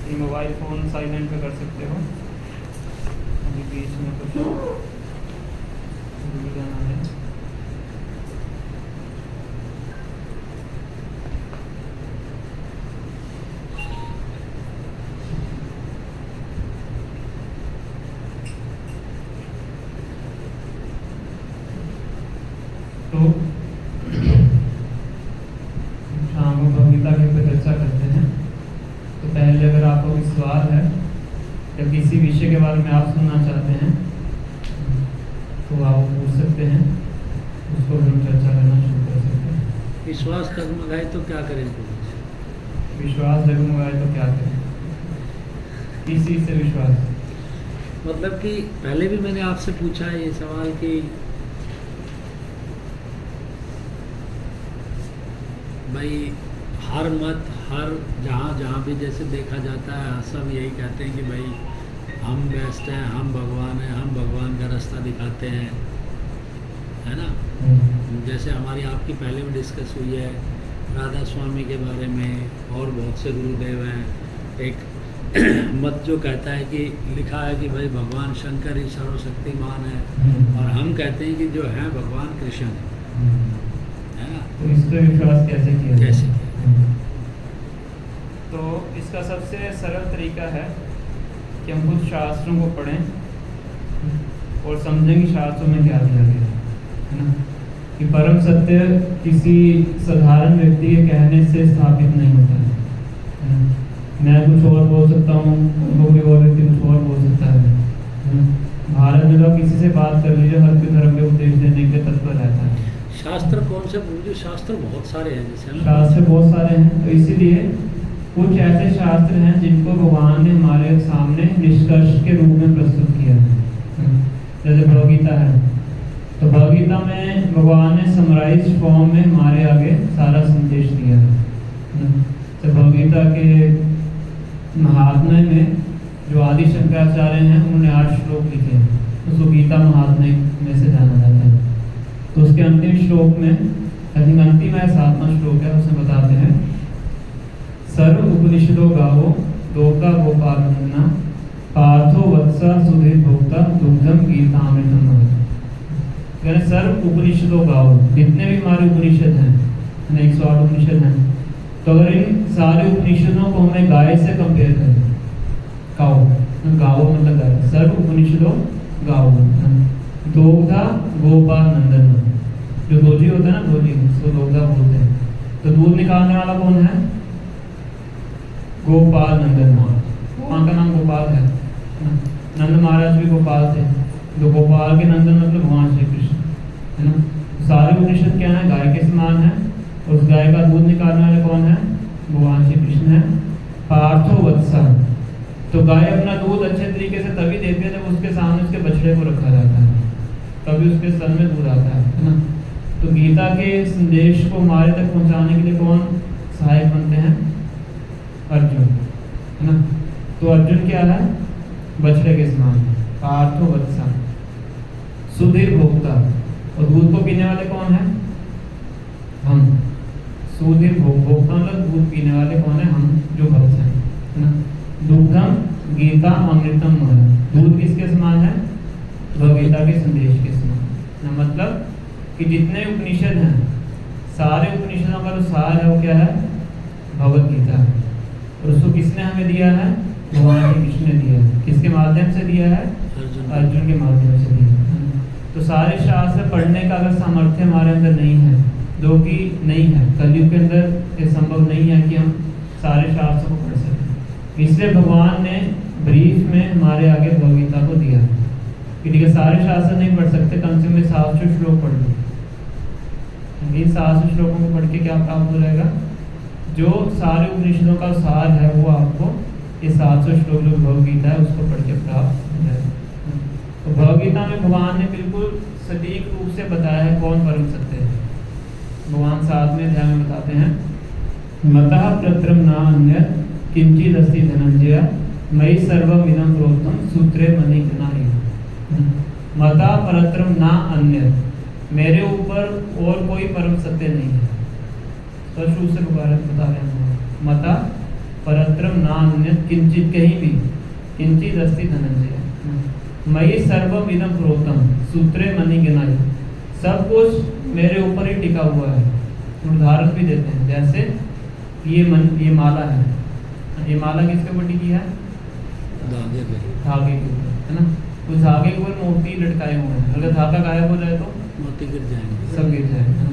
ये mobile phone silent पे कर सकते हो। अभी बीच में कुछ भूल जाना है। तो शाम को भगवगीता के ऊपर चर्चा करते हैं। तो पहले अगर आपको कोई सवाल है या किसी विषय के बारे में आप सुनना चाहते हैं तो आप पूछ सकते हैं, उसको हम चर्चा करना शुरू कर सकते हैं। विश्वास डगमगाए तो क्या करें? विश्वास डगमगाए तो क्या करें? किस चीज़ से विश्वास? मतलब कि पहले भी मैंने आपसे पूछा है ये सवाल कि भाई हर मत हर जहाँ भी जैसे देखा जाता है सब यही कहते हैं कि भाई हम बेस्ट हैं, हम भगवान हैं, हम भगवान का रास्ता दिखाते हैं, है ना। जैसे हमारी आपकी पहले में डिस्कस हुई है राधा स्वामी के बारे में, और बहुत से गुरुदेव हैं। एक मत जो कहता है कि लिखा है कि भाई भगवान शंकर ही सर्वशक्तिमान है, और हम कहते हैं कि जो है भगवान कृष्ण है ना। तो इस पर विश्वास कैसे किया? कैसे? तो इसका सबसे सरल तरीका है कि हम कुछ शास्त्रों को पढ़ें और समझें कि शास्त्रों में क्या दिया गया है ना। कि परम सत्य किसी साधारण व्यक्ति के कहने से स्थापित नहीं होता है ना? मैं कुछ और बोल सकता हूँ, वो भी और व्यक्ति कुछ और बोल सकता है ना? भारत में तो किसी से बात कर लीजिए, हर कोई धर्म के उपदेश देने के तत्पर रहता है। शास्त्र कौन से? मुझे शास्त्र बहुत सारे हैं जैसे ना। शास्त्र बहुत सारे हैं, तो इसीलिए कुछ ऐसे शास्त्र हैं जिनको भगवान ने हमारे सामने निष्कर्ष के रूप में प्रस्तुत किया है। जैसे भगवगीता है, तो भगवगीता में भगवान ने समराइज फॉर्म में हमारे आगे सारा संदेश दिया है। तो भगवगीता के महात्म्य में जो आदि शंकराचार्य हैं उन्होंने 8 श्लोक लिखे हैं, उसको गीता महात्म्य में से जाना जाता है। तो उसके अंतिम श्लोक में, अंतिम है 7वां श्लोक है, उसमें बताते हैं सर्व उपनिषदो गावो लोका गोपालनंदना पार्थो वत्सा सुधीर भोक्ता दुग्धम गीतामृतम। यानी सर्व उपनिषदो गावो, जितने भी हमारे उपनिषद हैं, 108 उपनिषद हैं, तो अगर इन सारे उपनिषदों को हमें गाय से कंपेयर करें, गाओ मतलब गाय, सर्व उपनिषदो गाओ, दोग्धा गोपाल नंदन, जो दोजी होता है ना, दोजी उसको दोग्धा बोलते हैं। तो दूध निकालने वाला कौन है? गोपाल नंदन। वहाँ का नाम गोपाल है। नंद महाराज भी गोपाल थे, तो गोपाल के नंदन मतलब भगवान श्री कृष्ण है ना। सारे उपनिषद क्या है? गाय के समान है। उस गाय का दूध निकालने वाले कौन है? भगवान श्री कृष्ण है। पार्थो वत्सा, तो गाय अपना दूध अच्छे तरीके से तभी देती है जब उसके सामने उसके बछड़े को रखा जाता है, तभी उसके स्तन में दूध आता है ना। तो गीता के संदेश को हमारे तक पहुंचाने के लिए कौन सहायक बनते हैं? अर्जुन है ना। तो अर्जुन क्या है? बछड़े के समान, पार्थो वत्सा, सुधीर भोक्ता, और दूध को पीने वाले कौन है? हम। सुधीर भोक्ता मतलब दूध पीने वाले कौन है? हम जो भक्त हैं है ना। दुग्धम गीता अमृतम, दूध किसके समान है? भगवगीता के संदेश के समान ना। मतलब कि जितने उपनिषद हैं, सारे उपनिषदों का जो सार है वो क्या है? भगवद गीता है। और उसको किसने हमें दिया है? भगवान श्री कृष्ण ने दिया है। किसके माध्यम से दिया है? अर्जुन के माध्यम से दिया है। तो सारे शास्त्र पढ़ने का अगर सामर्थ्य हमारे अंदर नहीं है, जो कि नहीं है, कलयुग के अंदर ये संभव नहीं है कि हम सारे शास्त्रों को पढ़ सकें, इसलिए भगवान ने ब्रीफ में हमारे आगे भगवगीता को दिया कि ठीक है, सारे शास्त्र नहीं पढ़ सकते, कम से कम 700 श्लोक पढ़ लो। इन 700 श्लोकों को पढ़ के क्या प्राप्त हो जाएगा? जो सारे उपनिषदों का सार है वो आपको ये 700 श्लोक जो भगवगीता है उसको पढ़ के प्राप्त हो जाएगा। तो भगवगीता में भगवान ने बिल्कुल सटीक रूप से बताया है कौन परम सत्य है। भगवान 7वें अध्याय में बताते हैं, मतः प्रत्रम न अन्य किंचित अस्ति धनंजय मयि सर्वमिदं प्रोक्तम सूत्रे मणिगणानि। मता परत्रम न अन्य, मेरे ऊपर और कोई परम सत्य नहीं है। स्पष्ट रूप से बता रहे हैं, मता परत्रम नान्यत् किंचित, कहीं भी किंचित अस्ति धनंजय, मयि सर्वम इदं प्रोतम सूत्रे मणि गणाय, सब कुछ मेरे ऊपर ही टिका हुआ है। उदाहरण भी देते हैं, जैसे ये माला है, ये माला किसके ऊपर टिकी है? धागे के ऊपर, है ना। उस धागे के ऊपर मोती लटकाए हुए हैं, अगर धागा गायब हो जाए तो मोती गिर जाएंगे, सब गिर जाएंगे।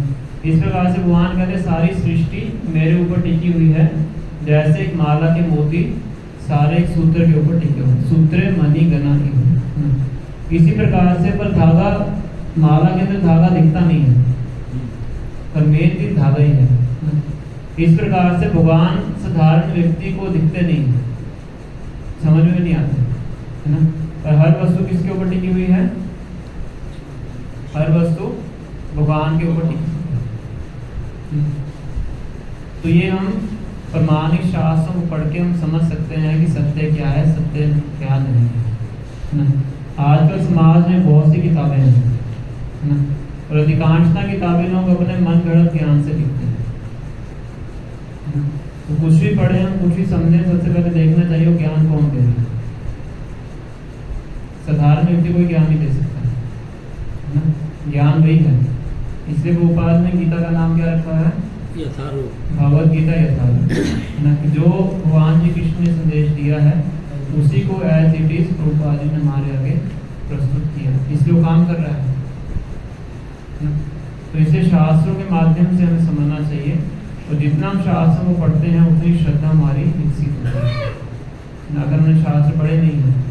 इस प्रकार से भगवान कहते सारी सृष्टि मेरे ऊपर टिकी हुई है, जैसे एक माला के मोती सारे एक सूत्र के ऊपर टिके हुए, सूत्रे मणि गणा की हुई। इसी प्रकार से पर धागा, माला के अंदर धागा दिखता नहीं है, पर मेन चीज धागा ही है। इस प्रकार से भगवान साधारण व्यक्ति को दिखते नहीं है, समझ में नहीं आते, है ना। पर हर वस्तु किसके ऊपर टिकी हुई है? हर वस्तु भगवान के ऊपर टिकी हुई है। तो ये हम प्रमाणिक शास्त्रों को पढ़ के हम समझ सकते हैं कि सत्य क्या है, सत्य क्या नहीं है ना। आजकल समाज में बहुत सी किताबें हैं, है ना, और अधिकांशतः किताबें लोग अपने मन गढ़ंत ज्ञान से लिखते हैं। तो कुछ भी पढ़े हम, कुछ भी समझे, सबसे पहले देखना चाहिए वो ज्ञान कौन दे रहा है। साधारण व्यक्ति कोई ज्ञान नहीं दे सकता, है ना, ज्ञान वही है। इसलिए गोपाल ने गीता का नाम क्या रखा है? यथारूप, भगवद गीता यथारूप, है ना। जो भगवान जी कृष्ण ने संदेश दिया है उसी को as it is Prabhupada ji ने हमारे आगे प्रस्तुत किया, इसलिए वो काम कर रहा है ना? तो इसे शास्त्रों के माध्यम से हमें समझना चाहिए, और जितना हम शास्त्रों को पढ़ते हैं उतनी श्रद्धा हमारी विकसित होती है। अगर हमने शास्त्र पढ़े नहीं है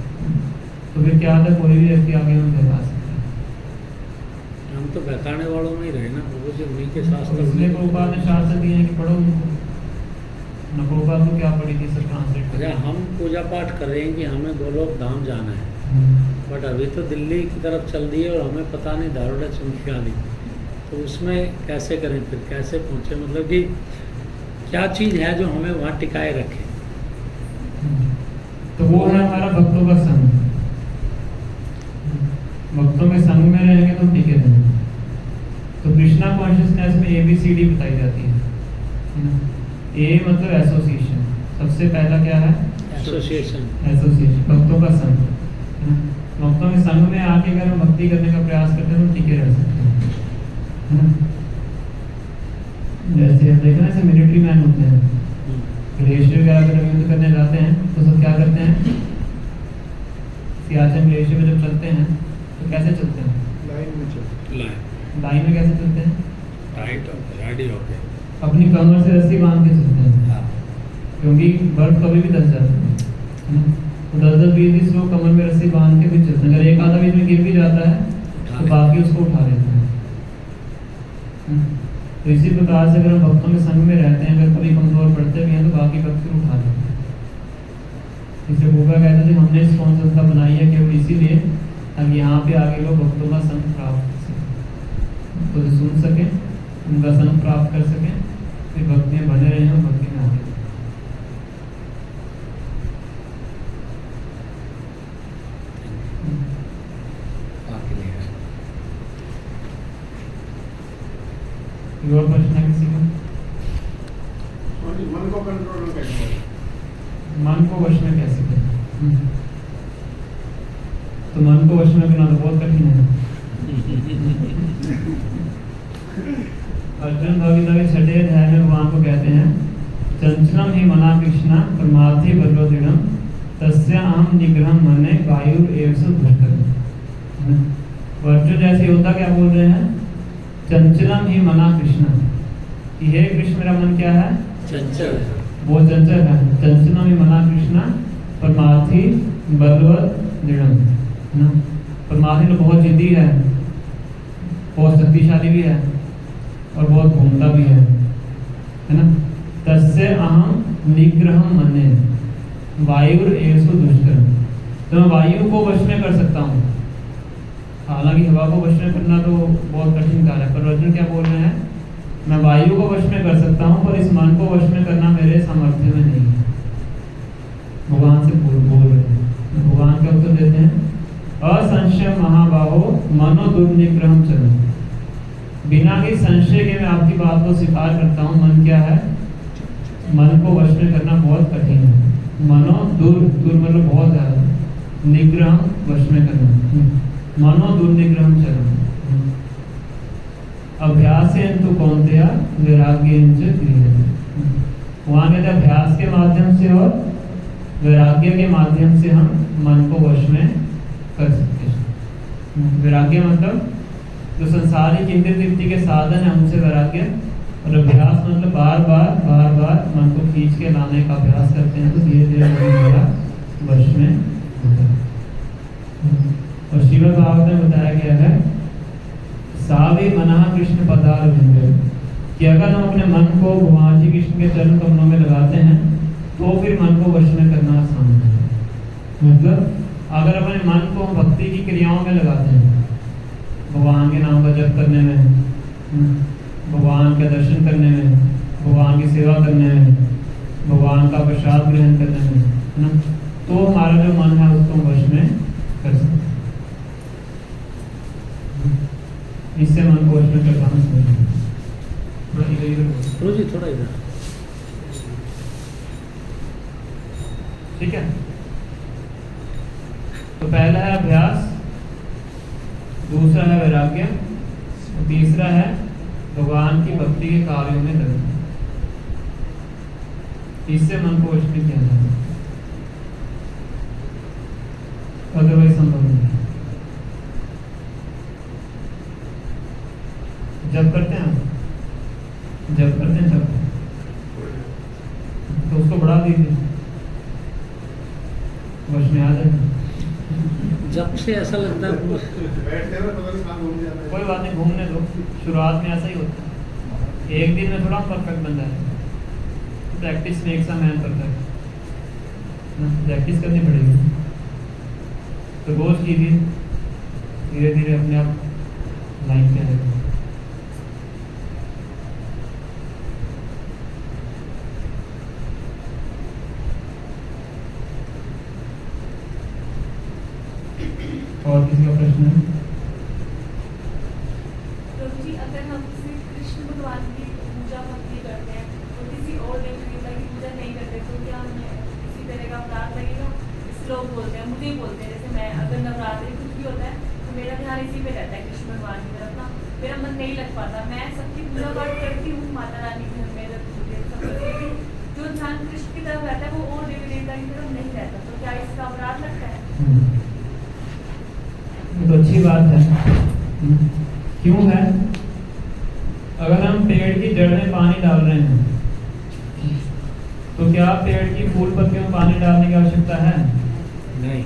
तो फिर क्या था, कोई भी व्यक्ति आगे हम बहका सकता है। हम तो बहकाने वालों में ही रहे ना, वो जो उन्हीं के शास्त्र, इसलिए प्रभुपाद ने शास्त्र दिए हैं कि पढ़ो उनको ना। प्रभुपाद को क्या पढ़ी थी सब ट्रांसलेट। अच्छा, हम पूजा पाठ कर रहे हैं कि हमें गोलोक धाम जाना है, बट अभी तो दिल्ली की तरफ चल दी है और हमें पता नहीं दारोडा चमकिया दी, तो उसमें कैसे करें, फिर कैसे पहुँचे, मतलब कि क्या चीज़ है जो हमें वहाँ टिकाए रखे? तो वो है हमारा भक्तों का संग। भक्तों के संग में रहेंगे तो टिके रहेंगे। तो कृष्णा कॉन्शियसनेस में ABCD बताई जाती है ना। ए मतलब एसोसिएशन, सबसे पहला क्या है? एसोसिएशन, भक्तों का संग, है ना। भक्तों के संग में आके अगर हम भक्ति करने का प्रयास करते हैं तो टिके रह सकते हैं, है ना। जैसे हम देखना, जैसे मिलिट्री मैन होते हैं, ग्लेशियर वगैरह अगर युद्ध करने जाते हैं तो सब क्या करते हैं? सियाचिन ग्लेशियर में जब चलते हैं तो कैसे चलते हैं? लाइन में कैसे चलते हैं? राइट होके, रेडी होके, अपनी कमर से रस्सी बांध के चलते हैं, क्योंकि बर्फ कभी भी दस जाती है ना। तो 10-20 लोग कमर में रस्सी बांध के भी चलते हैं। अगर एक आधा बीच में गिर भी जाता है तो बाकी उसको उठा लेते हैं। तो इसी प्रकार से अगर हम भक्तों के संग में रहते हैं, अगर कभी कमजोर पड़ते भी हैं तो बाकी भक्त फिर उठा लेते हैं। इसलिए भूखा कहते थे हमने इस कौन संस्था बनाई है केवल इसीलिए ताकि यहाँ पे आगे लोग भक्तों का संग प्राप्त कर सकें, तो सुन सकें, उनका संग प्राप्त कर सकें, फिर भक्ति में बने रहें और भक्ति में आगे। और प्रश्न है किसी का? मन को कंट्रोल कैसे करें? मन को वश में कैसे करें? तो मन को वश में करना तो बहुत कठिन है। अर्जुन भगवद्गीता के 6वें अध्याय में भगवान को कहते हैं, चंचलम ही मना कृष्णा परमार्थी बलवदृढ़म तस्य अहम निग्रहम मने वायु एवं धर्तव्यम्। अर्जुन जैसे योद्धा क्या बोल रहे हैं? चंचलम ही मना कृष्णा, कि हे कृष्ण मेरा मन क्या है? चंचल, वो चंचल है। चंचलम ही मना कृष्णा परमार्थी बलवद दृढ़म, है ना। परमार्थी तो बहुत जिद्दी है, बहुत शक्तिशाली भी है और बहुत घूमता भी है ना। तस्य अहम निग्रहम मन्ये वायुर एषु दुष्करम, तो मैं वायु को वश में कर सकता हूँ। हालांकि हवा को वश में करना तो बहुत कठिन कार्य है, पर अर्जुन क्या बोल रहे हैं? मैं वायु को वश में कर सकता हूँ, पर इस मन को वश में करना मेरे सामर्थ्य में नहीं है। भगवान से बोल रहे हैं। भगवान क्या उत्तर देते हैं? असंशय महाबाहो मनो दुर्निग्रहम चलो, बिना किसी संशय के मैं आपकी बात को स्वीकार करता हूँ। मन क्या है? मन को वश में करना बहुत कठिन है। मनो दूर दूर मतलब बहुत ज़्यादा, निग्रह वश में करना, मनो दुर्निग्रह चरण। अभ्यासेन तु कौन्तेय वैराग्येन च क्रियते। वहाँ कहते हैं अभ्यास के माध्यम से और वैराग्य के माध्यम से हम मन को वश में कर सकते हैं। वैराग्य मतलब जो संसारिक इंद्रिय तृप्ति के साधन है उनसे वैराग्य, और अभ्यास मतलब बार बार मन को खींच के लाने का अभ्यास करते हैं तो धीरे धीरे मेरा वश में होता है। और श्रीमद् भागवत में बताया गया है सावे मना कृष्ण पदार विंदे, कि अगर हम अपने मन को भगवान जी कृष्ण के चरण कमलों में लगाते हैं तो फिर मन को वश में करना आसान है। मतलब अगर अपने मन को भक्ति की क्रियाओं में लगाते हैं, भगवान के नाम का जप करने में, भगवान का दर्शन करने में, भगवान की सेवा करने में, भगवान का प्रसाद ग्रहण करने में, है ना, तो हमारा जो मन है उसको वश में कर सकते हैं। इससे मन को वश में कर पाना थोड़ा इधर ठीक है। तो पहला है अभ्यास, दूसरा है वैराग्य, और तीसरा है भगवान की भक्ति के कार्यों में लगना। इससे मन को वश में किया जा सकता है, अदरवाइज संभव नहीं। जब करते हैं जब तो उसको बढ़ा दीजिए, वश में आ जाए। जब से ऐसा लगता है कोई बात नहीं, घूमने दो, शुरुआत में ऐसा ही होता है। एक दिन में थोड़ा परफेक्ट बन जाए, practice makes a man perfect, practice करनी पड़ेगी। तो रोज कीजिए, धीरे धीरे अपने आप लाइन पे आएगा। और किसी का प्रश्न है? प्रभु जी, अगर हम किसी कृष्ण भगवान की पूजा भक्ति करते हैं तो किसी और देवी देवता की पूजा नहीं करते तो क्या हमें किसी तरह का अपराध लगेगा? इस लोग बोलते हैं, मुझे ही बोलते हैं, जैसे मैं अगर नवरात्रि कुछ भी होता है तो मेरा ध्यान इसी पे रहता है, कृष्ण भगवान की तरफ ना, मेरा मन नहीं लग पाता। मैं सबकी पूजा पाठ करती हूँ, माता रानी की, मेरे सब करती हूँ, जो ध्यान कृष्ण की तरफ रहता है वो और देवी देवता की तरफ नहीं रहता, तो क्या इसका अपराध लगता है? तो अच्छी बात है। क्यों है? अगर हम पेड़ की जड़ में पानी डाल रहे हैं तो क्या पेड़ की फूल पत्तियों में पानी डालने की आवश्यकता है? नहीं।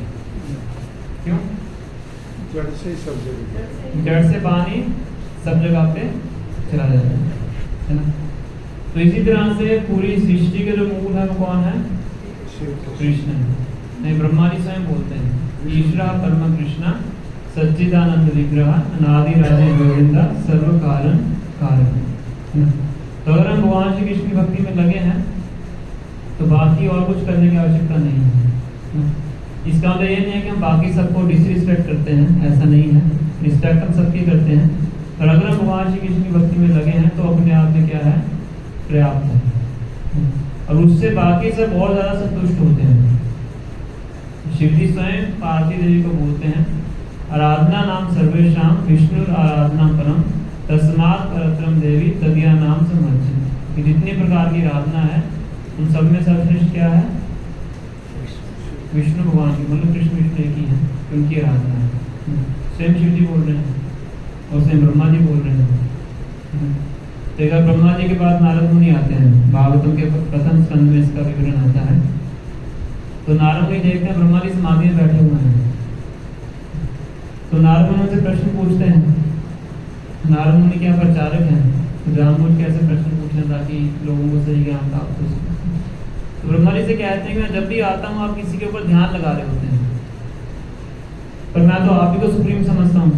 क्यों? जड़ से सब जगह, जड़ से पानी सब जगह पे चला जाता है ना। तो इसी तरह से पूरी सृष्टि के जो मूल है वो कौन है? कृष्ण है। नहीं, ब्रह्मा जी स्वयं बोलते हैं ईश्वर परम कृष्ण सच्चिदानंद विग्रह अनादि राजे गोविंदा सर्व कारण कारण। तो अगर हम भगवान श्री कृष्ण की भक्ति में लगे हैं तो बाकी और कुछ करने की आवश्यकता नहीं है। इसका मतलब ये नहीं है कि हम बाकी सबको डिसरिस्पेक्ट करते हैं, ऐसा नहीं है। रिस्पेक्ट हम सबकी करते हैं, और अगर हम भगवान श्री कृष्ण की भक्ति में लगे हैं तो अपने आप में क्या है? पर्याप्त है, और उससे बाकी सब और ज़्यादा संतुष्ट होते हैं। शिव जी स्वयं पार्वती देवी को बोलते हैं आराधना नाम सर्वेशाम विष्णु आराधना परम तस्मात् परत्रम देवी तदिया नाम समर्चन। कि जितने प्रकार की आराधना है उन सब में सर्वश्रेष्ठ क्या है? विष्णु भगवान की, मतलब कृष्ण विष्णु एक ही है, उनकी आराधना है। स्वयं शिव जी बोल रहे हैं और स्वयं ब्रह्मा जी बोल रहे हैं। तो एक ब्रह्मा जी के बाद नारद मुनि आते हैं, भागवतम के प्रथम स्कंद में इसका विवरण आता है। तो नारद मुनि देखते हैं ब्रह्मा जी समाधि में बैठे हुए हैं, तो नारद मुनि से प्रश्न पूछते हैं। नारद मुनि क्या प्रचारक हैं, तो जानबूझ के ऐसे प्रश्न पूछना ताकि लोगों को सही ज्ञान प्राप्त हो सके। तो ब्रह्मा जी से कहते हैं कि मैं जब भी आता हूँ आप किसी के ऊपर ध्यान लगा रहे होते हैं, पर मैं तो आप ही को सुप्रीम समझता हूँ।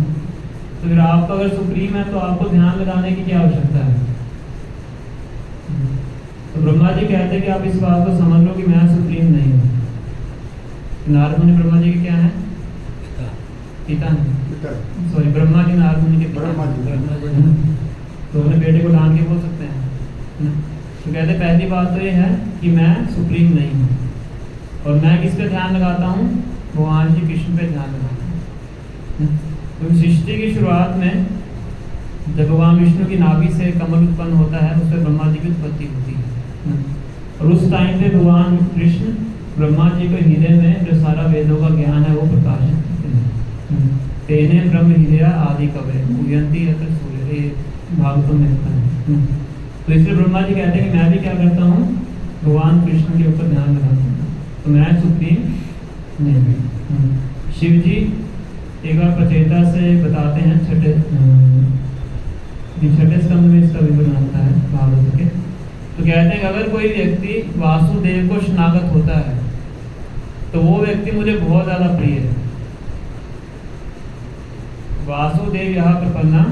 तो फिर आपका अगर सुप्रीम है तो आपको ध्यान लगाने की क्या आवश्यकता है? तो ब्रह्मा जी कहते हैं कि आप इस बात को समझ लो कि मैं सुप्रीम नहीं हूँ। नारद मुनि ब्रह्मा जी के क्या है? पिता है। सॉरी, ब्रह्मा जी नारद मुनि के पिता। तो अपने बेटे को डांट के बोल सकते हैं। तो कहते पहली पहली बात तो ये है कि मैं सुप्रीम नहीं हूँ, और मैं किस पे ध्यान लगाता हूँ? भगवान श्री कृष्ण पे ध्यान लगाता हूँ। तो सृष्टि की शुरुआत में जब भगवान विष्णु की नाभि से कमल उत्पन्न होता है, उस पर ब्रह्मा जी की उत्पत्ति होती है, और उस टाइम पे भगवान कृष्ण ब्रह्मा जी के हृदय में जो सारा वेदों का ज्ञान है वो प्रकाशित करते हैं। तेने ब्रह्म हृदय आदि कवय उयंती अत्र सूर्य, ये भागवतों में होता है। तो इसलिए ब्रह्मा जी कहते हैं कि मैं भी क्या करता हूँ? भगवान कृष्ण के ऊपर ध्यान लगाता हूँ, तो मैं सुप्रीम नहीं। शिव जी एक बार प्रचेता से बताते हैं, छठे स्कंद में इसका विवरण आता है भागवत के। तो कहते हैं कि अगर कोई व्यक्ति वासुदेव को शरणागत होता है तो वो व्यक्ति मुझे बहुत ज्यादा प्रिय है। वासुदेव यहाँ प्रपन्ना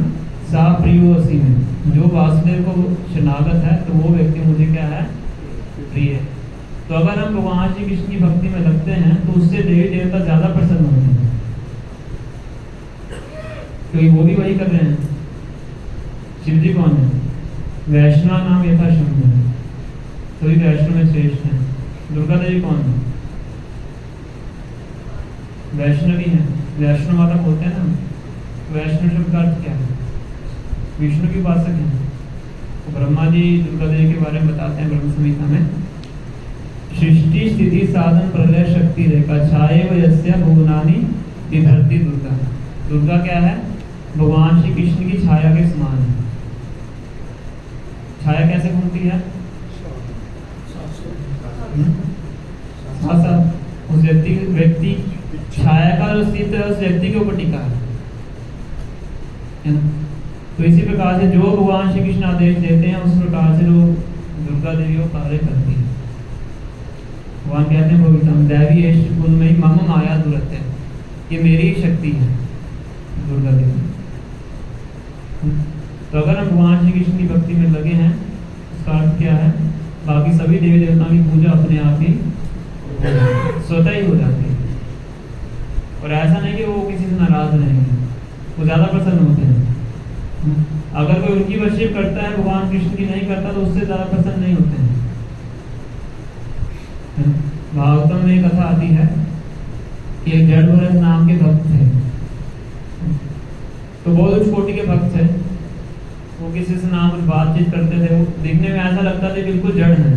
सा प्रियोसी में, जो वासुदेव को शरणागत है तो वो व्यक्ति मुझे क्या है? प्रिय है। तो अगर हम भगवान श्री कृष्ण की भक्ति में लगते हैं तो उससे देवी देवता ज्यादा प्रसन्न होते हैं, क्योंकि वो भी वही कर रहे हैं। शिव जी कौन है? वैष्णव नाम यथा शंभु है, सभी वैष्णव में श्रेष्ठ हैं। दुर्गा देवी कौन है? वैष्णवी है, वैष्णव माता बोलते हैं ना। वैष्णव शब्द का अर्थ क्या है? विष्णु की उपासक है। तो ब्रह्मा जी दुर्गा देवी के बारे में बताते हैं ब्रह्म संहिता में, सृष्टि स्थिति साधन प्रलय शक्ति रेखा छाये व यस्य भुवनानि बिभर्ति दुर्गा। दुर्गा क्या है? भगवान श्री कृष्ण की छाया के समान है। छाया कैसे घूमती है? उस व्यक्ति छाया का अस्तित्व उस व्यक्ति के ऊपर टिका है ना। तो इसी प्रकार से जो भगवान श्री कृष्ण आदेश देते हैं उस प्रकार से जो दुर्गा देवी वो कार्य करती है। भगवान कहते हैं भवितम दैवी एष गुणमयी मम माया दुरत्य, ये मेरी शक्ति है दुर्गा देवी। तो अगर हम भगवान श्री कृष्ण की भक्ति में लगे हैं, उसका अर्थ क्या है? बाकी सभी देवी देवताओं की पूजा अपने आप ही स्वतः ही हो जाती है। और ऐसा नहीं कि वो किसी से नाराज रहेंगे, वो ज्यादा प्रसन्न होते हैं। अगर कोई उनकी वर्शिप करता है, भगवान कृष्ण की नहीं करता, तो उससे ज्यादा प्रसन्न नहीं होते हैं। भागवतम में एक कथा आती है कि एक जड़ भरत नाम के भक्त थे। तो बहुत उच्च कोटि के भक्त थे। वो किसी से नाम कुछ बातचीत करते थे, वो दिखने में ऐसा लगता था बिल्कुल जड़ है।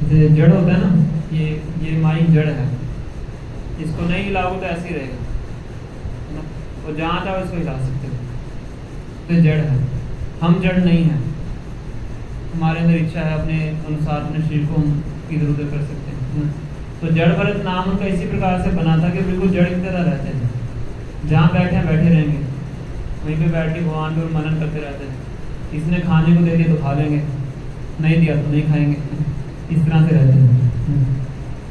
जैसे जड़ होता है ना, ये माइक जड़ है, इसको नहीं हिलाओ तो ऐसे ही रहेगा, और जहाँ चाहो इसको हिला सकते हो, तो जड़ है। हम जड़ नहीं है, हमारे अंदर इच्छा है, अपने अनुसार अपने शरीर को हम इधर उधर कर सकते हैं। तो जड़ भरत नाम उनका इसी प्रकार से बना था कि बिल्कुल जड़ की तरह रहते थे। जहाँ बैठे बैठे रहेंगे, वहीं पे बैठ के भगवान को मनन करते रहते हैं। इसने खाने को दे दिया तो खा लेंगे, नहीं दिया तो नहीं खाएंगे, इस तरह से रहते हैं।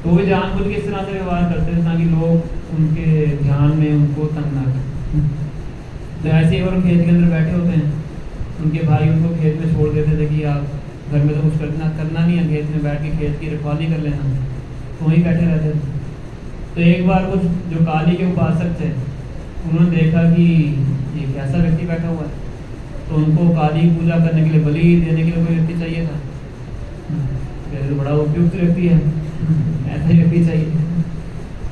तो वे जानबूझ के इस तरह से व्यवहार करते थे ताकि लोग उनके ध्यान में उनको तंग ना करें। तो ऐसे ही और खेत के अंदर बैठे होते हैं, उनके भाई उनको खेत में छोड़ देते थे कि आप घर में तो कुछ करना नहीं है, खेत में बैठ के खेत की रखवाली कर लेना, तो वहीं बैठे रहते थे। तो एक बार कुछ जो काली के उपासक थे, उन्होंने देखा कि ये कैसा व्यक्ति बैठा हुआ है, तो उनको काली पूजा करने के लिए, बलि देने के लिए कोई व्यक्ति चाहिए था। तो बड़ा उपयुक्त व्यक्ति है, ऐसा ही व्यक्ति चाहिए।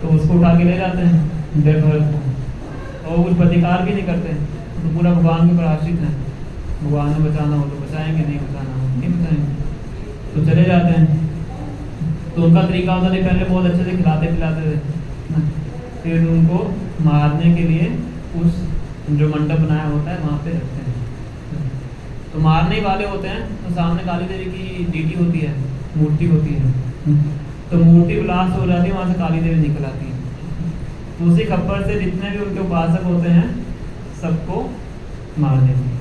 तो उसको उठा के ले जाते हैं जड़ भरत को, और कुछ प्रतिकार भी नहीं करते, तो पूरा भगवान के ऊपर आश्रित है। भगवान ने बचाना हो तो बचाएंगे, नहीं बचाना हो नहीं बचाएंगे, तो चले जाते हैं। तो उनका तरीका होता है, पहले बहुत अच्छे से खिलाते पिलाते थे, फिर उनको मारने के लिए उस जो मंडप बनाया होता है वहाँ पे रखते हैं। तो मारने वाले होते हैं, तो सामने काली देवी की डीटी होती है, मूर्ति होती है, तो मूर्ति ब्लास्ट हो जाती है, वहाँ से काली देवी निकल आती है। तो उसी खप्पर से जितने भी उनके उपासक होते हैं सबको मार देती है,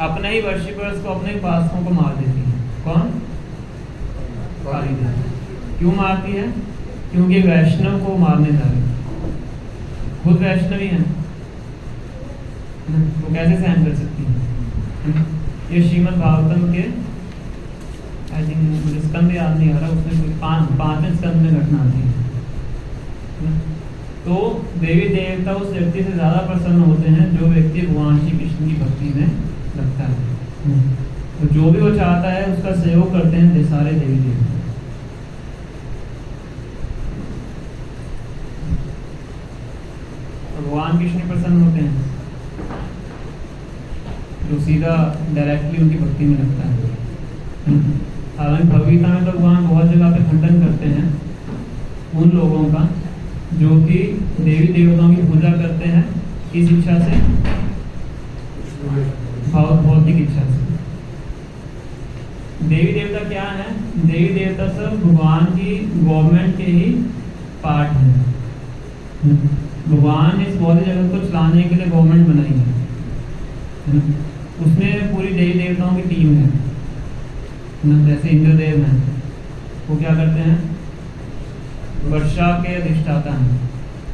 अपने ही वर्शिपर्स को, अपने उपासकों को मार देती है। कौन? काली देवी। क्यों मारती है? क्योंकि वैष्णव को मारने जा रही है, खुद वैष्णवी है, वो कैसे सहन कर सकती है? ये श्रीमद् भागवतम के आई थिंक मुझे स्कंद याद नहीं आ रहा, उसमें पांचवें स्कंद में घटना आती है। तो देवी देवता उस व्यक्ति से ज्यादा प्रसन्न होते हैं जो व्यक्ति भगवान श्री कृष्ण की भक्ति में लगता है। तो जो भी वो चाहता है उसका सहयोग करते हैं सारे देवी देवता। भगवान कृष्ण प्रसन्न होते हैं जो सीधा डायरेक्टली उनकी भक्ति में लगता है। हालांकि भगवगीता में तो भगवान बहुत जगह पे खंडन करते हैं उन लोगों का जो कि देवी देवताओं की पूजा करते हैं किस इच्छा से, भौतिक इच्छा से। देवी देवता क्या है? देवी देवता सब भगवान की गवर्नमेंट के ही पार्ट हैं। भगवान ने इस भौतिक जगत को चलाने के लिए गवर्नमेंट बनाई है। उसमें पूरी देवी देवताओं की टीम है। जैसे इंद्रदेव हैं, वो क्या करते हैं? वर्षा के अधिष्ठाता हैं।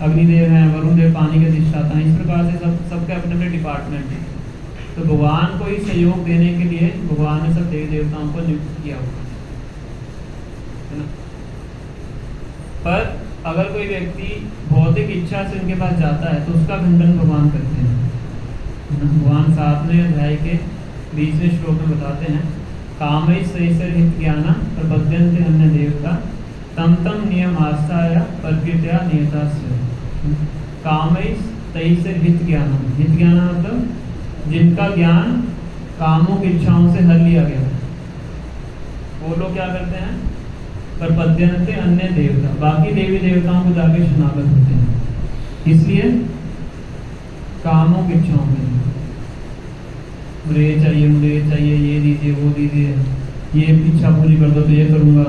अग्निदेव हैं, वरुण देव पानी के अधिष्ठाता हैं। इस प्रकार से सबके अपने अपने डिपार्टमेंट हैं। तो भगवान को ही सहयोग देने के लिए भगवान ने सब देवी देवताओं को नियुक्त किया हुआ है ना। पर अगर कोई व्यक्ति भौतिक इच्छा से उनके पास जाता है तो उसका खंडन भगवान करते हैं। भगवान 7वें अध्याय के 20वें श्लोक में बताते हैं, कामैः सैसर हित ज्ञाना प्रपद्यन्ते अन्य देवता तम तम नियम आस्थाया प्रकृत्या नियतास्य। कामैः सैसर हित ज्ञाना, हित ज्ञाना मतलब जिनका ज्ञान कामों की इच्छाओं से हर लिया गया, वो लोग क्या करते हैं? प्रपद्यन्ते अन्य देवता, बाकी देवी देवताओं को जाके शरणागत होते हैं। इसलिए कामों की इच्छाओं में, मुझे ये चाहिए, मुझे ये चाहिए, ये दीजिए, वो दीजिए, ये इच्छा पूरी कर दो तो ये करूँगा,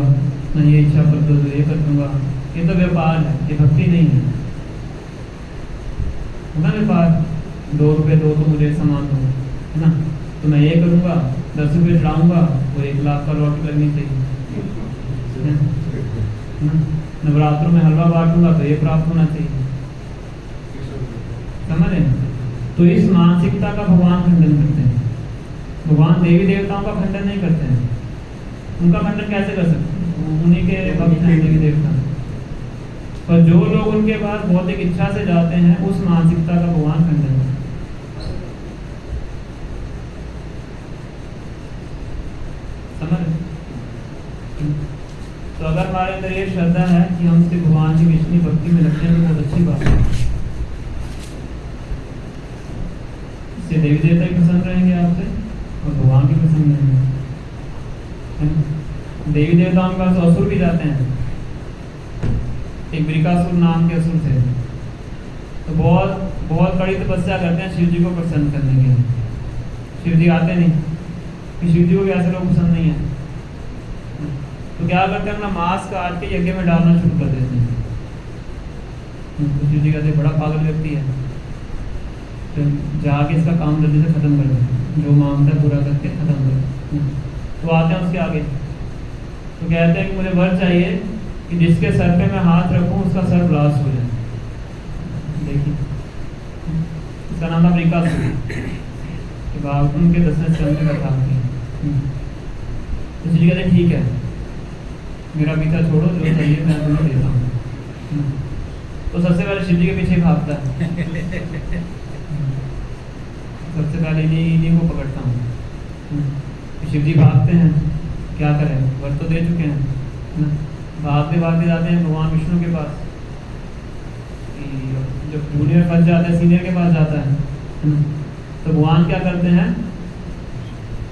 ना ये इच्छा कर दो तो ये कर दूंगा। ये तो व्यापार है, ये भक्ति नहीं है ना। व्यापार 2 रुपये दो तो मुझे सामान दो, है ना, तो मैं ये करूँगा, 10 रुपये चढ़ाऊँगा, वो 1 लाख का लॉट लगनी चाहिए। नवरात्रों में हलवा बांटूंगा तो ये प्राप्त होना चाहिए। समझ रहे हैं? तो इस मानसिकता का भगवान खंडन करते हैं। भगवान देवी देवताओं का खंडन नहीं करते हैं। उनका खंडन कैसे कर सकते हैं? उन्हीं के भक्त हैं देवी देवता। पर जो लोग उनके पास भौतिक इच्छा से जाते हैं उस मानसिकता का भगवान खंडन करते हैं। समझ रहे? तो अगर हमारे अंदर ये श्रद्धा है कि हम सिर्फ भगवान की विष्णु भक्ति में लगते हैं तो बहुत अच्छी बात है। इससे देवी देवता भी प्रसन्न रहेंगे आपसे और भगवान भी प्रसन्न रहेंगे। देवी देवताओं के पास असुर भी जाते हैं। एक वृकासुर नाम के असुर थे, तो बहुत कड़ी तपस्या करते हैं शिव जी को प्रसन्न करने के लिए। शिव जी आते नहीं कि शिव जी को भी ऐसे लोग पसंद नहीं है, तो क्या करते हैं? अपना मांस काट के यज्ञ में डालना शुरू कर देते हैं। तो शिव जी कहते बड़ा पागल व्यक्ति है, तो जाके इसका काम जल्दी से खत्म कर दो, जो मांगता है पूरा करके खत्म कर। तो आते हैं उसके आगे, तो कहते हैं कि मुझे वर चाहिए कि जिसके सर पे मैं हाथ रखूं उसका सर ब्लास्ट हो जाए। देखिए, इसका नाम था वृकासुर। उनके 10वें स्कंद में कथा होती है। तो शिव जी कहते ठीक है, मेरा पीछा छोड़ो, जो चाहिए मैं तुम्हें देता हूँ। तो सबसे पहले शिव जी के पीछे भागता है। सबसे पहले इन्हीं को पकड़ता हूँ। शिव जी भागते हैं, क्या करें, वर तो दे चुके हैं। भागते भागते जाते हैं भगवान विष्णु के पास। जब जूनियर फंस जाता है सीनियर के पास जाता है, तो भगवान क्या करते हैं?